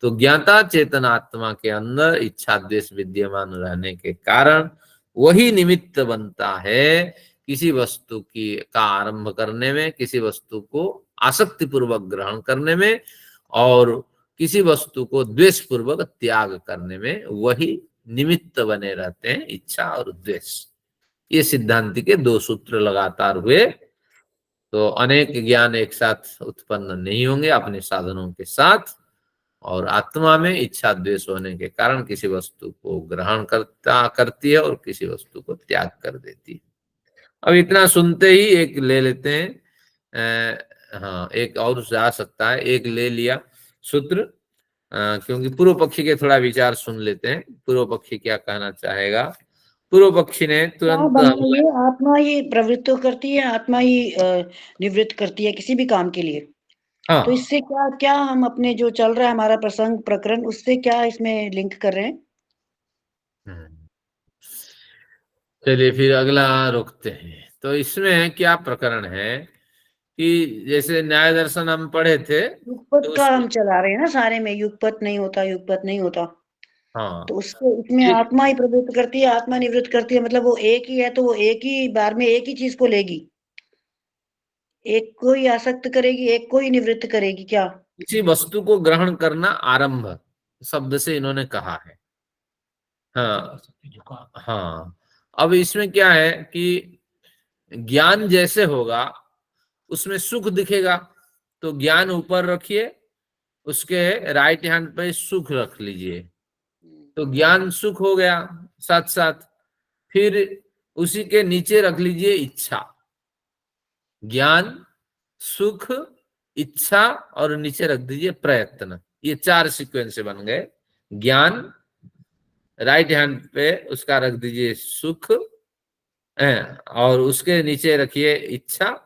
तो ज्ञाता चेतनात्मा के अंदर इच्छा द्वेष विद्यमान रहने के कारण वही निमित्त बनता है किसी वस्तु की का आरंभ करने में, किसी वस्तु को आसक्ति पूर्वक ग्रहण करने में और किसी वस्तु को द्वेष पूर्वक त्याग करने में। वही निमित्त बने रहते हैं इच्छा और द्वेष। ये सिद्धांति के दो सूत्र लगातार हुए। तो अनेक ज्ञान एक साथ उत्पन्न नहीं होंगे अपने साधनों के साथ, और आत्मा में इच्छा द्वेष होने के कारण किसी वस्तु को ग्रहण करती है और किसी वस्तु को त्याग कर देती है। अब इतना सुनते ही एक ले लेते हैं, हाँ एक और जा सकता है, एक ले लिया सूत्र, क्योंकि पूर्व पक्षी के थोड़ा विचार सुन लेते हैं। पूर्व पक्षी क्या कहना चाहेगा? पूर्व पक्षी ने तुरंत आत्मा ही प्रवृत्त करती है, आत्मा ही निवृत्त करती है किसी भी काम के लिए। हाँ, तो इससे क्या क्या हम अपने जो चल रहा है हमारा प्रसंग प्रकरण, उससे क्या इसमें लिंक कर रहे हैं? चलिए फिर अगला रोकते हैं। तो इसमें क्या प्रकरण है कि जैसे न्याय दर्शन हम पढ़े थे, युगपत तो का हम चला रहे हैं ना सारे में, युगपत नहीं होता, युगपत नहीं होता। हाँ, तो उससे इसमें आत्मा ही प्रवृत्त करती है, आत्मा निवृत्त करती है, मतलब वो एक ही है, तो वो एक ही बार में एक ही चीज को लेगी, एक को ही आसक्त करेगी, एक को ही निवृत्त करेगी क्या? किसी वस्तु को ग्रहण करना आरंभ शब्द से इन्होंने कहा है। हाँ हाँ, अब इसमें क्या है कि ज्ञान जैसे होगा उसमें सुख दिखेगा, तो ज्ञान ऊपर रखिए, उसके राइट हैंड पे सुख रख लीजिए, तो ज्ञान सुख हो गया। साथ साथ फिर उसी के नीचे रख लीजिए इच्छा, ज्ञान सुख इच्छा और नीचे रख दीजिए प्रयत्न। ये चार सीक्वेंस बन गए। ज्ञान राइट हैंड पे उसका रख दीजिए सुख, और उसके नीचे रखिए इच्छा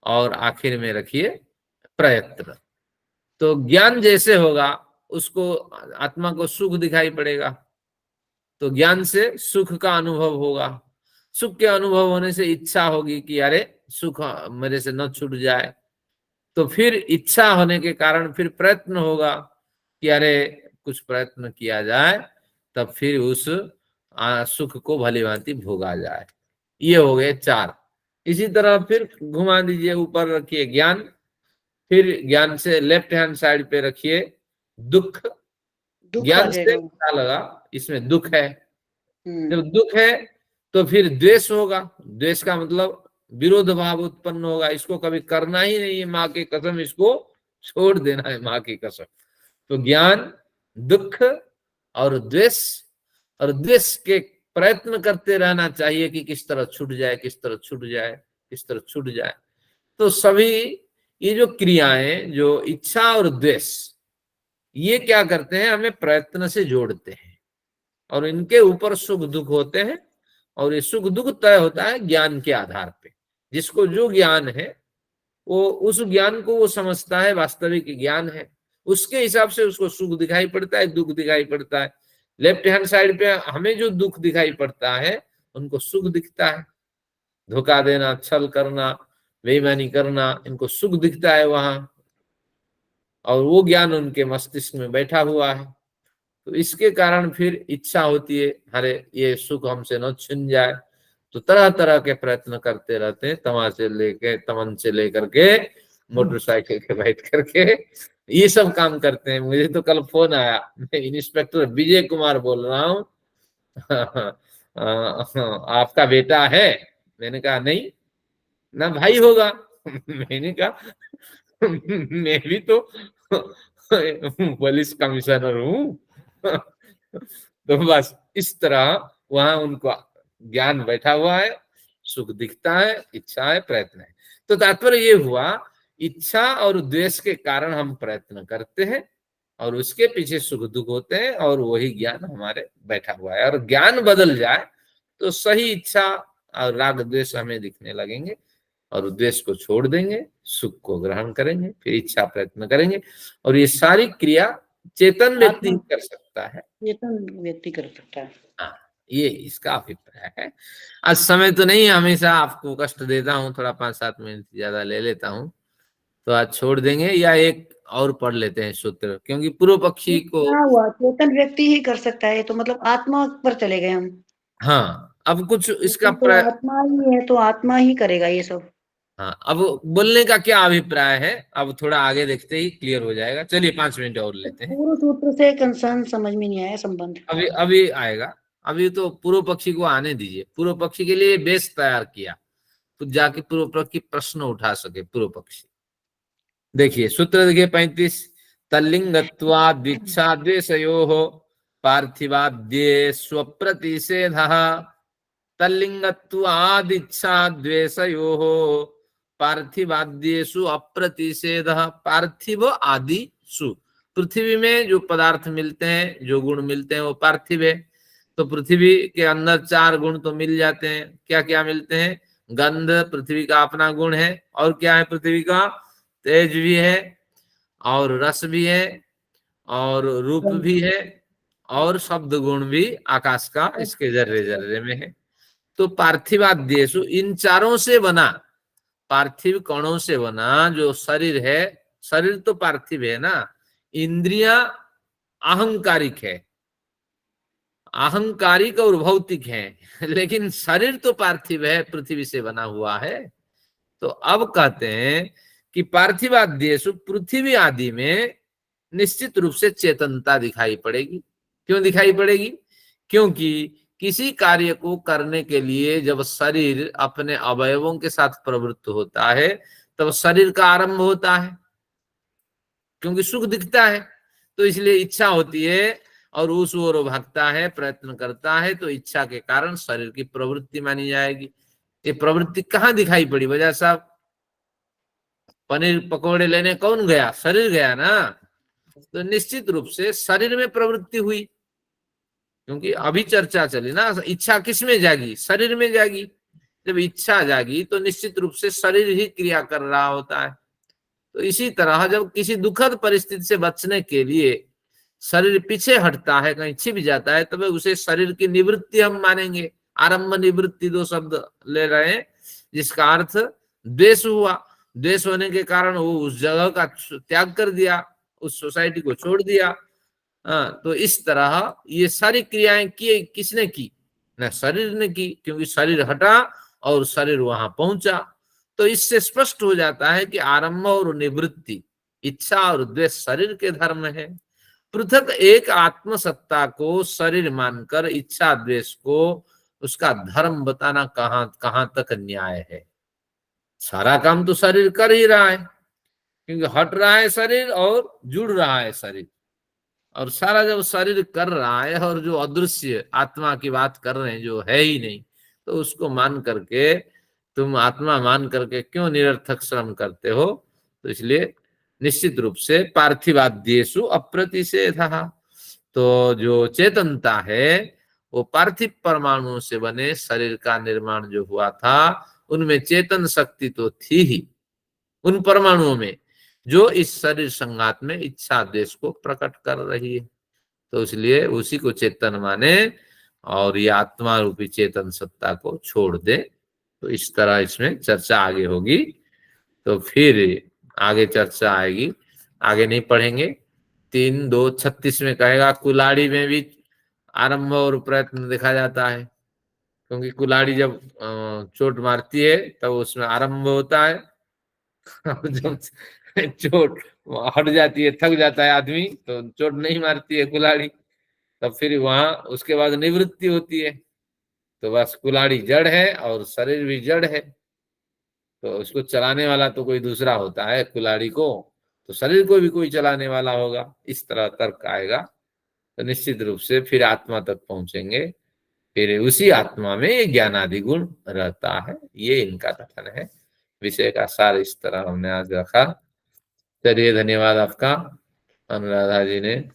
और आखिर में रखिए प्रयत्न। तो ज्ञान जैसे होगा उसको आत्मा को सुख दिखाई पड़ेगा, तो ज्ञान से सुख का अनुभव होगा। सुख के अनुभव होने से इच्छा होगी कि अरे सुख मेरे से न छूट जाए, तो फिर इच्छा होने के कारण फिर प्रयत्न होगा कि अरे कुछ प्रयत्न किया जाए, तब फिर उस सुख को भली भांति भोगा जाए। ये हो गए चार। इसी तरह फिर घुमा दीजिए, ऊपर रखिए ज्ञान, फिर ज्ञान से लेफ्ट हैंड साइड पे रखिए दुख। ज्ञान से पता लगा इसमें दुख है, जब दुख है तो फिर द्वेष होगा। द्वेष का मतलब विरोध भाव उत्पन्न होगा, इसको कभी करना ही नहीं है, माँ की कसम इसको छोड़ देना है, माँ की कसम। तो ज्ञान दुख और द्वेष, और द्वेष के प्रयत्न करते रहना चाहिए कि किस तरह छूट जाए, किस तरह छूट जाए, किस तरह छूट जाए। तो सभी ये जो क्रियाएं, जो इच्छा और द्वेष, ये क्या करते हैं, हमें प्रयत्न से जोड़ते हैं और इनके ऊपर सुख दुख होते हैं, और ये सुख दुख तय होता है ज्ञान के आधार पे। जिसको जो ज्ञान है वो उस ज्ञान को वो समझता है वास्तविक ज्ञान है, उसके हिसाब से उसको सुख दिखाई पड़ता है, दुख दिखाई पड़ता है। लेफ्ट हैंड साइड पे हमें जो दुख दिखाई पड़ता है उनको सुख दिखता है, धोखा देना, छल करना, बेईमानी करना, इनको सुख दिखता है वहां, और वो ज्ञान उनके मस्तिष्क में बैठा हुआ है। तो इसके कारण फिर इच्छा होती है अरे ये सुख हमसे न छिन जाए, तो तरह तरह के प्रयत्न करते रहते हैं, तमाचे लेके, तमन से लेकर के, मोटरसाइकिल के बैठ करके ये सब काम करते हैं। मुझे तो कल फोन आया, मैं इंस्पेक्टर विजय कुमार बोल रहा हूँ, आपका बेटा है? मैंने कहा नहीं ना भाई होगा। मैंने कहा मैं भी तो पुलिस कमिश्नर हूँ। तो बस इस तरह वहां उनको ज्ञान बैठा हुआ है, सुख दिखता है, इच्छा है, प्रयत्न है। तो तात्पर्य ये हुआ, इच्छा और द्वेष के कारण हम प्रयत्न करते हैं और उसके पीछे सुख दुख होते हैं, और वही ज्ञान हमारे बैठा हुआ है। और ज्ञान बदल जाए तो सही इच्छा और राग द्वेष हमें दिखने लगेंगे, और द्वेष को छोड़ देंगे, सुख को ग्रहण करेंगे, फिर इच्छा प्रयत्न करेंगे। और ये सारी क्रिया चेतन व्यक्ति कर सकता है, चेतन व्यक्ति कर सकता है। हाँ, ये इसका अभिप्राय है। आज समय तो नहीं, हमेशा आपको कष्ट देता हूँ, थोड़ा 5-7 मिनट ज्यादा ले लेता हूँ, तो आज छोड़ देंगे या एक और पढ़ लेते हैं सूत्र, क्योंकि पूर्व पक्षी को, क्या हुआ, चेतन व्यक्ति ही कर सकता है, तो मतलब आत्मा पर चले गए हम। हाँ अब कुछ इसका तो आत्मा ही है, तो आत्मा ही करेगा ये सब। हाँ, अब बोलने का क्या अभिप्राय है, अब थोड़ा आगे देखते ही क्लियर हो जाएगा। चलिए 5 मिनट और लेते हैं। पूर्व सूत्र से कंसर्न समझ में नहीं आया, संबंध। अभी अभी आएगा, अभी तो पूर्व पक्षी को आने दीजिए। पूर्व पक्षी के लिए बेस तैयार किया, तो जाके पूर्व पक्षी प्रश्न उठा सके पूर्व पक्षी। देखिए सूत्र, देखिए 35, तल्लिंगत्वाद्विच्छा द्वेषयोः पार्थिवाद्ये स्वप्रतिषेधः। तल्लिंगत्वादिच्छा द्वेषयोः पार्थिवाद्येषु अप्रतिषेधः। पार्थिव आदिषु, पृथ्वी में जो पदार्थ मिलते हैं, जो गुण मिलते हैं, वो पार्थिव है। तो पृथ्वी के अंदर 4 गुण तो मिल जाते हैं। क्या क्या मिलते हैं? गंध पृथ्वी का अपना गुण है, और क्या है पृथ्वी का? तेज भी है, और रस भी है, और रूप भी है, और शब्द गुण भी आकाश का इसके जर्रे जर्रे में है। तो पार्थिवाद्येषु, इन चारों से बना, पार्थिव कणों से बना जो शरीर है, शरीर तो पार्थिव है ना, इंद्रिया अहंकारिक है, अहंकारिक और भौतिक है, लेकिन शरीर तो पार्थिव है, पृथ्वी से बना हुआ है। तो अब कहते हैं कि पार्थिवाद्येषु, पृथ्वी आदि में निश्चित रूप से चेतनता दिखाई पड़ेगी। क्यों दिखाई पड़ेगी? क्योंकि किसी कार्य को करने के लिए जब शरीर अपने अवयवों के साथ प्रवृत्त होता है, तब शरीर का आरंभ होता है, क्योंकि सुख दिखता है, तो इसलिए इच्छा होती है, और उस ओर भागता है, प्रयत्न करता है। तो इच्छा के कारण शरीर की प्रवृत्ति मानी जाएगी। ये प्रवृत्ति कहाँ दिखाई पड़ी बजाज साहब? पनीर पकौड़े लेने कौन गया? शरीर गया ना। तो निश्चित रूप से शरीर में प्रवृत्ति हुई, क्योंकि अभी चर्चा चली ना, इच्छा किस में जागी? शरीर में जागी। जब इच्छा जागी तो निश्चित रूप से शरीर ही क्रिया कर रहा होता है। तो इसी तरह जब किसी दुखद परिस्थिति से बचने के लिए शरीर पीछे हटता है, कहीं छिप जाता है, तब उसे शरीर की निवृत्ति हम मानेंगे। आरंभ निवृत्ति 2 शब्द ले रहे हैं, जिसका अर्थ द्वेष हुआ। द्वेष होने के कारण वो उस जगह का त्याग कर दिया, उस सोसाइटी को छोड़ दिया। तो इस तरह ये सारी क्रियाएं की किसने की? न शरीर ने की, क्योंकि शरीर हटा और शरीर वहां पहुंचा। तो इससे स्पष्ट हो जाता है कि आरंभ और निवृत्ति, इच्छा और द्वेष शरीर के धर्म है। पृथक एक आत्मसत्ता को शरीर मानकर इच्छा द्वेष को उसका धर्म बताना कहां कहां तक न्याय है? सारा काम तो शरीर कर ही रहा है, क्योंकि हट रहा है शरीर और जुड़ रहा है शरीर। और सारा जब शरीर कर रहा है, और जो अदृश्य आत्मा की बात कर रहे हैं, जो है ही नहीं, तो उसको मान करके, तुम आत्मा मान करके क्यों निरर्थक श्रम करते हो? तो इसलिए निश्चित रूप से पार्थिवाद्येषु अप्रतिषेधः। तो जो चेतनता है, वो पार्थिव परमाणुओं से बने शरीर का निर्माण जो हुआ था, उनमें चेतन शक्ति तो थी ही, उन परमाणुओं में, जो इस शरीर संघात में इच्छा देश को प्रकट कर रही है। तो इसलिए उसी को चेतन माने, और ये आत्मा रूपी चेतन सत्ता को छोड़ दे। तो इस तरह इसमें चर्चा आगे होगी। तो फिर आगे चर्चा आएगी, आगे नहीं पढ़ेंगे। 3:2:36 में कहेगा, कुलाड़ी में भी आरंभ और प्रयत्न देखा जाता है, क्योंकि कुलाड़ी जब चोट मारती है तब उसमें आरंभ होता है, जब चोट हट जाती है, थक जाता है आदमी, तो चोट नहीं मारती है कुल्हाड़ी, तब फिर वहां उसके बाद निवृत्ति होती है। तो बस कुल्हाड़ी जड़ है और शरीर भी जड़ है, तो उसको चलाने वाला तो कोई दूसरा होता है कुल्हाड़ी को, तो शरीर को भी कोई चलाने वाला होगा। इस तरह तर्क आएगा, तो निश्चित रूप से फिर आत्मा तक पहुंचेंगे। फिर उसी आत्मा में ये ज्ञान आदि गुण रहता है। ये इनका कथन है। विषय का सार इस तरह हमने आज रखा। चलिए, धन्यवाद आपका। अनुराधा जी ने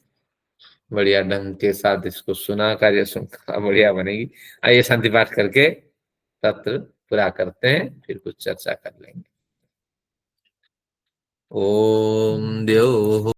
बढ़िया ढंग के साथ इसको सुना, कार्य सुनकर बढ़िया बनेगी। आइए शांति पाठ करके सत्र पूरा करते हैं, फिर कुछ चर्चा कर लेंगे। ओम देव